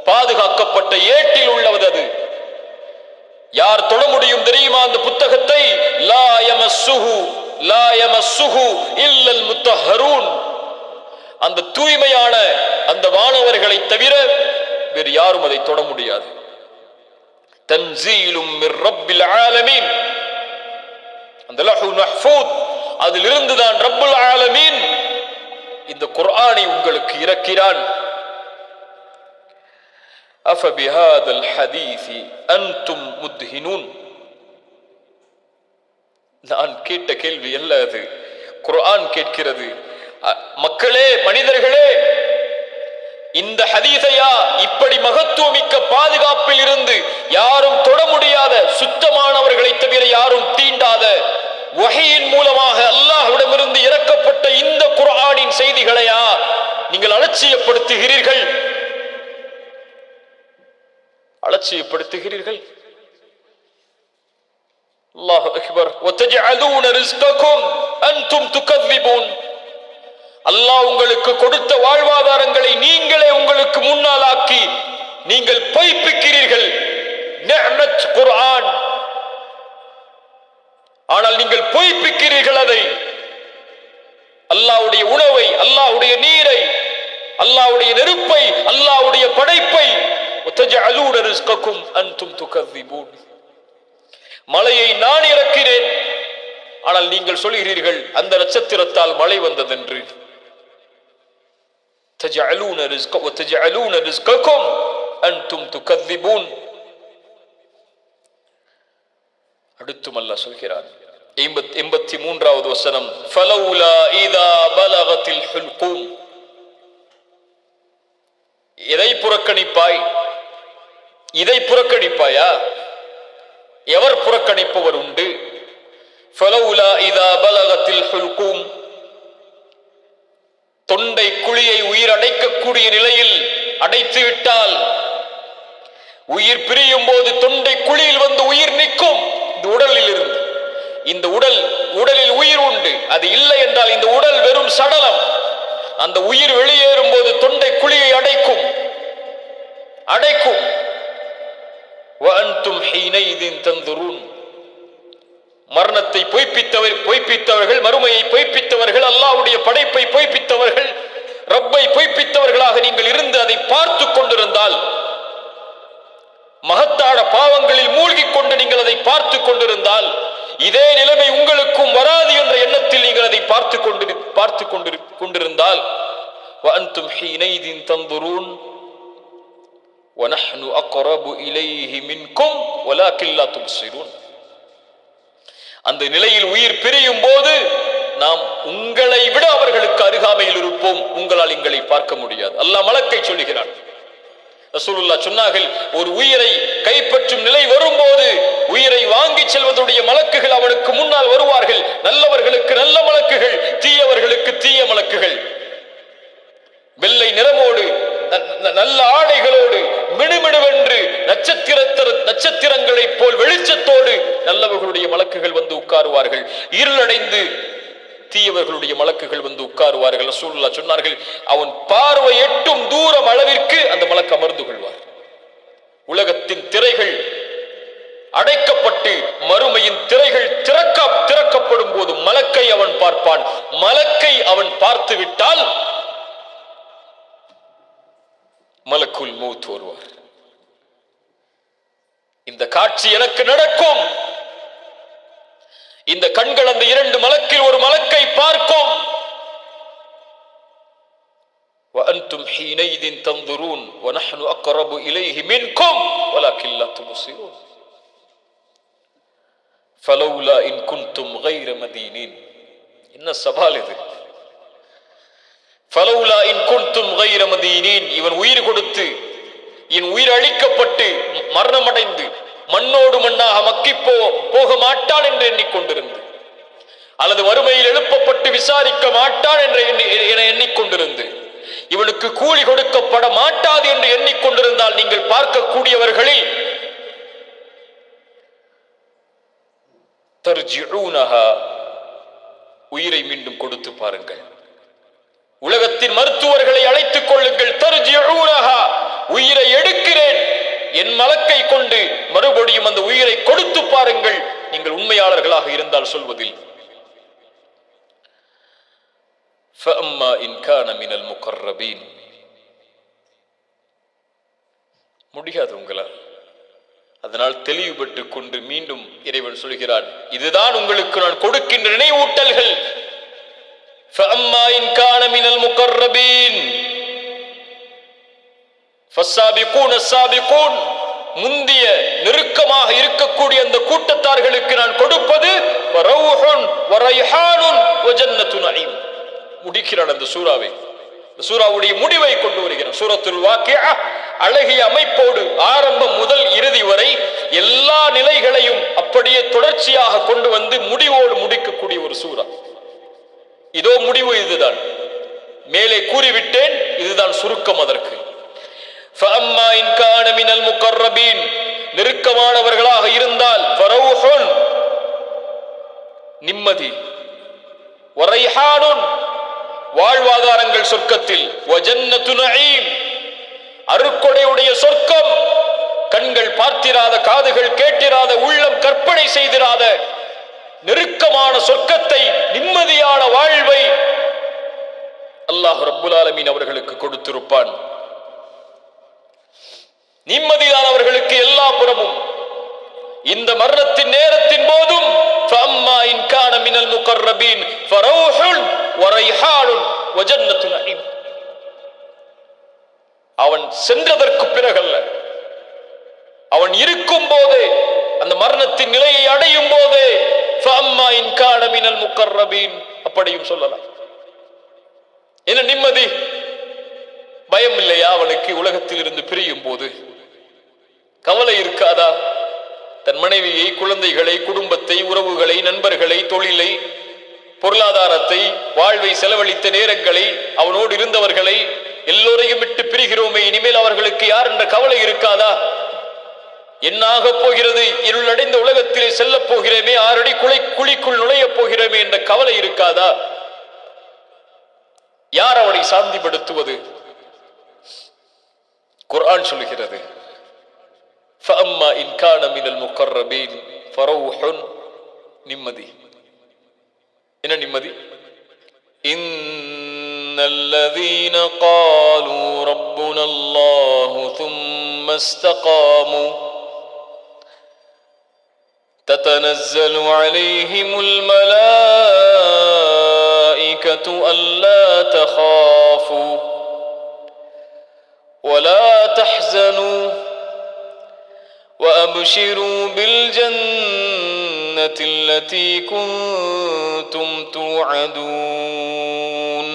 பாதுகாக்கப்பட்ட ஏட்டில் உள்ளது அது. யார் தொட முடியும் தெரியுமா அந்த புத்தகத்தை? லா யமஸ்ஸுஹு இல்லல் முத்தஹ்ஹரூன், அந்த தூய்மையான அந்த வானவர்களை தவிர வேறு யாரும் அதை தொட முடியாது. தன்சீலும் மிர் ரப்பில் ஆலமீன், அந்த லஹுல் மஹ்ஃபூத், அதிலிருந்து தான் ரப்புல் ஆலமீன் இந்த குர்ஆனை உங்களுக்கு இறக்கிறான். அஃபபிஹாதல் ஹதீஸி அன்தும் முத்ஹினூன், நான் கேட்ட கேள்வி அல்ல அது, குர்ஆன் கேட்கிறது. மக்களே, மனிதர்களே, இந்த ஹதீஸையா, இப்படி மகத்துவமிக்க பாதுகாப்பில் இருந்து யாரும் தொட முடியாத, சுத்தமானவர்களை தவிர யாரும் தீண்டாத, வஹீயின் மூலமாக அல்லாஹ்விடமிருந்து இறக்கப்பட்ட இந்த குர்ஆனின் செய்திகளையா நீங்கள் அலட்சியப்படுத்துகிறீர்கள்? அலட்சியப்படுத்துகிறீர்கள். அல்லாஹு அக்பர். வதஜஅலூன ரிஸ்கக்கும் அன்தும் துகذிபூன், அல்லாஹ் உங்களுக்கு கொடுத்த வாழ்வாதாரங்களை நீங்களே உங்களுக்கு முன்னால் ஆக்கி நீங்கள் பொய்ப்பிக்கிறீர்கள். நிஅமத் குர்ஆன், ஆனால் நீங்கள் பொய்ப்பிக்கிறீர்கள் அதை. அல்லாஹ்வுடைய உணவை, அல்லாஹ்வுடைய நீரை, அல்லாஹ்வுடைய நெருப்பை, அல்லாஹ்வுடைய படைப்பை. வதஜஅலூன ரிஸ்கக்கும் அன்தும் துகذிபூன், மழையை நான் இறக்கிறேன், ஆனால் நீங்கள் சொல்கிறீர்கள் அந்த நட்சத்திரத்தால் மழை வந்ததென்று. تجعلون رزقكم أنتم تكذبون. அடுத்தும் அல்லாஹ் சொல்கிறான் 83வது வசனம், فلولا إذا بلغت الحلقوم, எதை புறக்கணிப்பாய்? இதை புறக்கணிப்பாயா? எவர் புறக்கணிப்பவர் உண்டு? فلولا إذا بلغت الحلقوم, தொண்டை குழியை உயிர் அடைக்கக்கூடிய நிலையில் அடைத்து விட்டால், உயிர் பிரியும் போது தொண்டை குழியில் வந்து உயிர் நிற்கும். இந்த உடலில் இருந்து, இந்த உடலில் உயிர் உண்டு. அது இல்லை என்றால் இந்த உடல் வெறும் சடலம். அந்த உயிர் வெளியேறும் போது தொண்டை குழியை அடைக்கும். وأنتم حينئذ تنظرون, மரணத்தை பொய்ப்பித்தவர்கள், மறுமையை பொய்ப்பித்தவர்கள், அல்லாஹ்வுடைய படைப்பை பொய்ப்பித்தவர்கள், ரப்பை பொய்ப்பித்தவர்களாக நீங்கள் இருந்து அதை பார்த்து கொண்டிருந்தால், மகத்தான பாவங்களில் மூழ்கி கொண்டு நீங்கள் அதை பார்த்து கொண்டிருந்தால், இதே நிலைமை உங்களுக்கும் வராது என்ற எண்ணத்தில் நீங்கள் அதை وأنتم حينئذ تنظرون وَنَحْنُ أَقْرَبُ إِلَيْهِ مِنْكُمْ وَلَكِنْ لَا تُبْصِرُونَ. அந்த நிலையில் உயிர் பிரியும் போது நாம் உங்களை விட அவர்களுக்கு அருகாமையில் இருப்போம், உங்களால் எங்களை பார்க்க முடியாது. அல்லாஹ் மலக்கை சொல்லுகிறான். ரசூலுல்லாஹ் சொன்னார்கள், ஒரு உயிரை கைப்பற்றும் நிலை வரும்போது உயிரை வாங்கி செல்வதுடைய மலக்குகள் அவனுக்கு முன்னால் வருவார்கள். நல்லவர்களுக்கு நல்ல மலக்குகள், தீயவர்களுக்கு தீய மலக்குகள். வெள்ளை நிறமோடு நல்ல ஆடைகளோடு மினுமினுவென்று நட்சத்திரங்களை போல் வெளிச்சத்தோடு நல்லவர்களுடைய மலக்குகள் வந்து உட்காருவார்கள். இருளடைந்து தீயவர்களுடைய மலக்குகள் வந்து உட்காருவார்கள். ரசூலுல்லாஹ் சொன்னார்கள், அவன் பார்வை எட்டும் தூரம் அளவிற்கு அந்த மலக்கு அமர்ந்து கொள்வார். உலகத்தின் திரைகள் அடைக்கப்பட்டு மறுமையின் திரைகள் திறக்கப்படும் போது மலக்கை அவன் பார்ப்பான். மலக்கை அவன் பார்த்து விட்டால் மலக்குல் மௌத் வருவார். இந்த காட்சி எனக்கு நடக்கும். இந்த கண்கள் அந்த இரண்டு மலக்கில் ஒரு மலக்கை பார்க்கும். وَأَنْتُمْ حِينَئِذٍ تَنْظُرُونَ وَنَحْنُ أَقْرَبُ إِلَيْهِ مِنْكُمْ وَلَكِنْ لَا تُبْصِرُونَ فَلَوْلَا إِنْ كُنْتُمْ غَيْرَ مَدِينِينَ. என்ன சவால் இது! ஃபலௌலா இன் குன்தும் கைர மதீனீன். இவன் உயிர் கொடுத்து என் உயிர் அழிக்கப்பட்டு மரணமடைந்து மண்ணோடு மண்ணாக மக்கி போக மாட்டான் என்று எண்ணிக்கொண்டிருந்து, அல்லது வறுமையில் எழுப்பப்பட்டு விசாரிக்க மாட்டான் என்று எண்ணிக்கொண்டிருந்து, இவனுக்கு கூலி கொடுக்கப்பட மாட்டாது என்று எண்ணிக்கொண்டிருந்தால், நீங்கள் பார்க்கக்கூடியவர்களில் தர்ஜிஊனஹா, உயிரை மீண்டும் கொடுத்து பாருங்கள். உலகத்தின் மருத்துவர்களை அழைத்துக் கொள்ளுங்கள். தர்ஜிஊனஹா, உயிரை எடுக்கிறேன், என் மலக்கை கொண்டு மறுபடியும் அந்த உயிரை கொடுத்து பாருங்கள், நீங்கள் உண்மையாளர்களாக இருந்தால் சொல்வதில். ஃபஅம்மா இன் கான மினல் முகர்ரபீன். முடியாது உங்களால். அதனால் தெளிவுபட்டு கொண்டு மீண்டும் இறைவன் சொல்கிறான், இதுதான் உங்களுக்கு நான் கொடுக்கின்ற நினைவூட்டல்கள். فَأَمَّا إِنْ كَانَ مِنَ الْمُقَرَّبِينَ فَالسَّابِقُونَ السَّابِقُونَ. முந்திய நெருக்கமாக இருக்கக்கூடிய அந்த கூட்டத்தார்களுக்கு நான் கொடுப்பது ரௌஹுன் வ ரைஹானுன் வ ஜன்னத்து நஈம். முடிக்கிறான் அந்த சூராவை. சூராவுடைய முடிவை கொண்டு வருகிறான். சூரத்துல் வாக்கிஆ அழகிய அமைப்போடு ஆரம்பம் முதல் இறுதி வரை எல்லா நிலைகளையும் அப்படியே தொடர்ச்சியாக கொண்டு வந்து முடிவோடு முடிக்கக்கூடிய ஒரு சூரா. இதோ முடிவு, இதுதான் மேலே கூறிவிட்டேன், இதுதான் சுருக்கம் அதற்கு. ஃபஅம்மா இன் கான மினல் முகர்ரபீன், நெருக்கமானவர்களாக இருந்தால் ஃபரௌஹுன், நிம்மதி, வ ரைஹானுன், வாழ்வாதாரங்கள் சொர்க்கத்தில், வ ஜன்னத்து நஈம், அருட்கொடையுடைய சொர்க்கம், கண்கள் பார்த்திராத, காதுகள் கேட்டிராத, உள்ளம் கற்பனை செய்திராத நெருக்கமான சொர்க்கத்தை, நிம்மதியான வாழ்வை அல்லாஹ் ரப்புல் ஆலமீன் அவர்களுக்கு கொடுத்திருப்பான். நிம்மதிதான் அவர்களுக்கு எல்லா புறமும். இந்த மரணத்தின் நேரத்தின் போதும் ஃபஅம்மா இன் கான மினல் முகர்ரபீன் ஃபரௌஹுன் வ ரைஹானுன் வ ஜன்னத்து நஈம். அவன் சென்றதற்கு பிறகல்ல, அவன் இருக்கும் போதே, அந்த மரணத்தின் நிலையை அடையும் போதே ஃபஅம்மா இன் கான மினல் முகர்ரபீன் அப்படியும் சொல்லலாம். என்ன நிம்மதி, பயம் இல்லையா அவனுக்கு? உலகத்தில் இருந்து பிரியும் போது கவலை இருக்காதா? தன் மனைவியை, குழந்தைகளை, குடும்பத்தை, உறவுகளை, நண்பர்களை, தொழிலை, பொருளாதாரத்தை, வாழ்வை செலவழித்த நேரங்களை, அவனோடு இருந்தவர்களை எல்லோரையும் விட்டு பிரிகிறோமே, இனிமேல் அவர்களுக்கு யார் என்ற கவலை இருக்காதா? என்னாக போகிறது, இருளடைந்த உலகத்திலே செல்ல போகிறோமே, 6 அடி குழிக்குள் நுழைய போகிறோமே என்ற கவலை இருக்காதா? யார் அவனை சாந்திப்படுத்துவது? குர்ஆன் சொல்கிறது, ஃபஅம்மா இன் கான மினல் முகர்ரபீன் ஃபரௌஹுன், நிம்மதி. என்ன நிம்மதி? இன்னல்லதீன காலூ ரப்புனல்லாஹு ثم استقاموا تتنزل عليهم الملائكة ألا تخافوا ولا تحزنوا وأبشروا بالجنة التي كنتم توعدون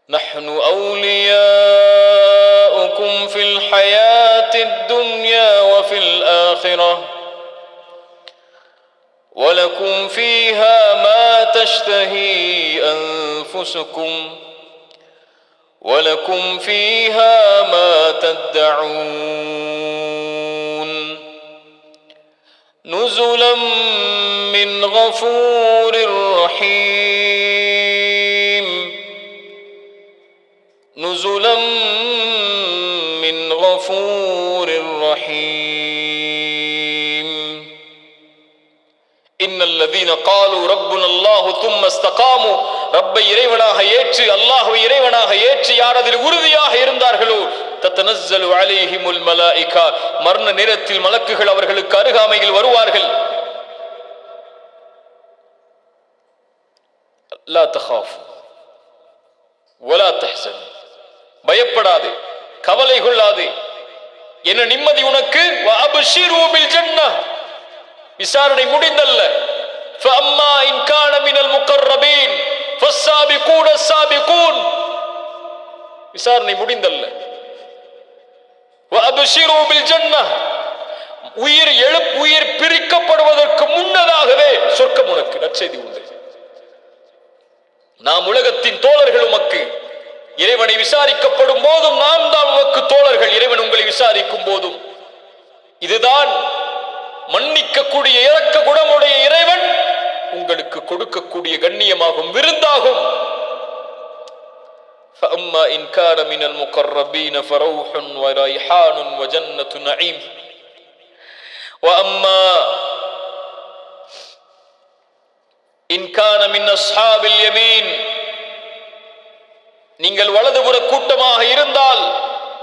نحن أولياؤكم في الحياة الدنيا وفي الآخرة ولكم فيها ما تشتهي أنفسكم ولكم فيها ما تدعون نزلا من غفور رحيم نزلا من غفور رحيم إن الذين قالوا ربنا الله ثم استقاموا ரப்பை இறைவனாக ஏற்று அல்லாஹ்வை இறைவனாக ஏற்று யார் அதில் உறுதியாக இருந்தார்களோ தத்தனஸ்ஸலு அலைஹிமுல் மலாயிகா மரண நேரத்தில் மலக்குகள் அவர்களுக்கு அருகாமையில் வருவார்கள். லா தகாஃபு வலா தஹ்சனு பயப்படாதே கவலை கொள்ளாதே என்ன நிம்மதி உனக்கு வஅப்ஷிரு பில் ஜன்னah விசாரணை முடிந்தல்ல ஃபஅம்மா இன் கான மினல் முகர்ரபீன் ஃபஸ்ஸாபிகூன ஸாபிகூன் விசாரணை முடிந்தல்ல வஅப்ஷிரு பில் ஜன்னah உயிர் பிரிக்கப்படுவதற்கு முன்னதாகவே சொர்க்கம் உனக்கு நற்செய்தி உண்டு. நாம் உலகத்தின் தோழர்கள் உமக்கு இறைவனை விசாரிக்கப்படும் போதும் நாம் தான் உமக்கு தோழர்கள். இறைவன் உங்களை விசாரிக்கும் போதும் இதுதான் மன்னிக்கக்கூடிய இரக்க குணமுடைய இறைவன் உங்களுக்கு கொடுக்கக்கூடிய கண்ணியமாகும் விருந்தாகும். فأما إن كان من المقربين فروح وريحان وجنة نعيم وأما إن كان من أصحاب اليمين நீங்கள் வலதுபுற கூட்டமாக இருந்தால்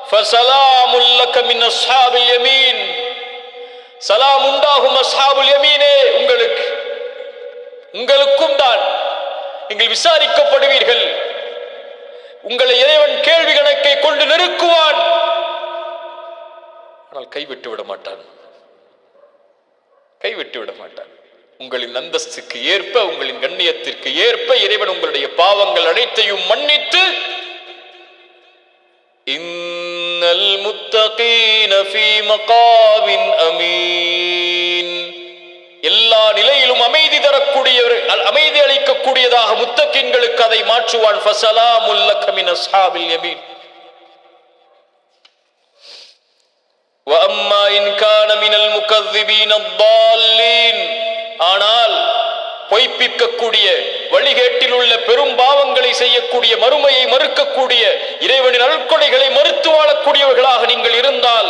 ஃபஸலாமுல் லக மின் அஸ்ஹாபில் யமீன் சலாம் உண்டாகும் அஸ்ஹாபுல் யமீனே உங்களுக்கும் தான் நீங்கள் விசாரிக்கப்படுவீர்கள். உங்களை இறைவன் கேள்வி கணக்கை கொண்டு நெருக்குவான். ஆனால் கைவிட்டு விட மாட்டான். உங்களின் அந்தஸ்துக்கு ஏற்ப உங்களின் கண்ணியத்திற்கு ஏற்ப இறைவன் உங்களுடைய பாவங்கள் அனைத்தையும் மன்னித்து இன்னல் முத்தகீன ஃபீ மகாமின் அமீன் எல்லா நிலையிலும் அமைதி அளிக்கக்கூடியதாக முத்தகீன்களுக்கு அதை மாற்றுவான். ஃபஸலாமுல் லக மின் அஸ்ஹாபில் யமீன் وأما إن كان من المكذبين الضالين ஆனால் பொய்ப்பிக்கக்கூடிய வழிகேட்டில் உள்ள பெரும் பாவங்களை செய்யக்கூடிய மறுமையை மறுக்கக்கூடிய இறைவனின் அருட்கொடைகளை மறுத்து வாழக்கூடியவர்களாக நீங்கள் இருந்தால்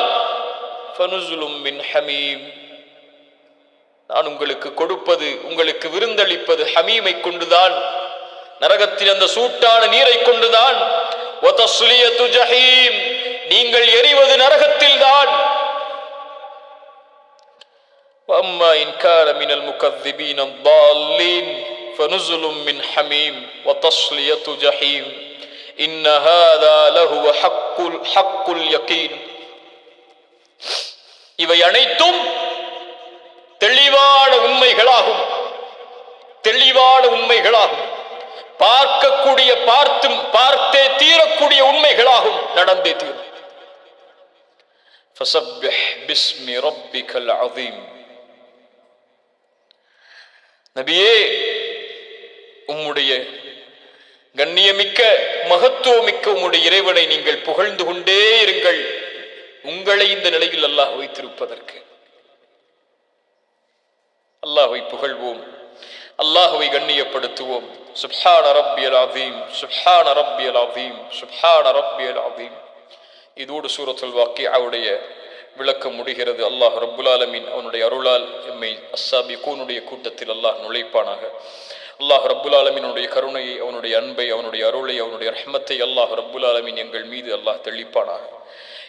ஃபனுஸுலும் மின் ஹமீம் நான் உங்களுக்கு கொடுப்பது உங்களுக்கு விருந்தளிப்பது ஹமீமை கொண்டுதான் நரகத்தில் அந்த சூட்டான நீரை கொண்டுதான் வதஸ்லியத்து ஜஹீம் நீங்கள் எரிவது நரகத்தில் தான். وأما إن كان من المكذبين الضالين فنزل من حميم وتصلية جحيم إن هذا لهو حق اليقين இவை அனைத்தும் தெளிவான உண்மைகளாகும் பார்த்தே தீரக்கூடிய உண்மைகளாகும் நடந்தே தீரும். فسبح باسم ربك العظيم நபியே உம்முடைய கண்ணியமிக்க மகத்துவமிக்க உம்முடைய இறைவனை நீங்கள் புகழ்ந்து கொண்டே இருங்கள். உங்களை இந்த நிலையில் அல்லாஹ் வைத்திருப்பதற்கு அல்லாஹ்வை புகழ்வோம், அல்லாஹ்வை கண்ணியப்படுத்துவோம். சுப்ஹான ரப்பியல் அஸீம், சுப்ஹான ரப்பியல் அஸீம், சுப்ஹான ரப்பியல் அஸீம். இதோடு சூரத்துல் வாக்கியாவுடைய விளக்கம் முடிகிறது. அல்லாஹ் ரப்புல் ஆலமீன் அவனுடைய அருளால் எம்மை அஸ்ஸாபிகூனுடைய கூட்டத்தில் அல்லாஹ் நுழைப்பானாக. அல்லாஹ் ரப்புல் ஆலமீனுடைய கருணையை, அவனுடைய அன்பை, அவனுடைய அருளை, அவனுடைய ரஹ்மத்தை அல்லாஹ் ரப்புல் ஆலமீன் எங்கள் மீது அல்லாஹ் தெளிப்பானாக.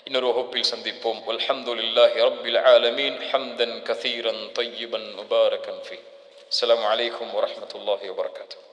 இன்னொரு வகுப்பில் சந்திப்போம். அல்ஹம்துலில்லாஹி ரப்பில் ஆலமீன் ஹம்தன் கஸீரன் தய்யிபன் முபாரகன் ஃபீ. அஸ்ஸலாமு அலைக்கும் வரஹ்மத்துல்லாஹி வபரகாத்துஹு.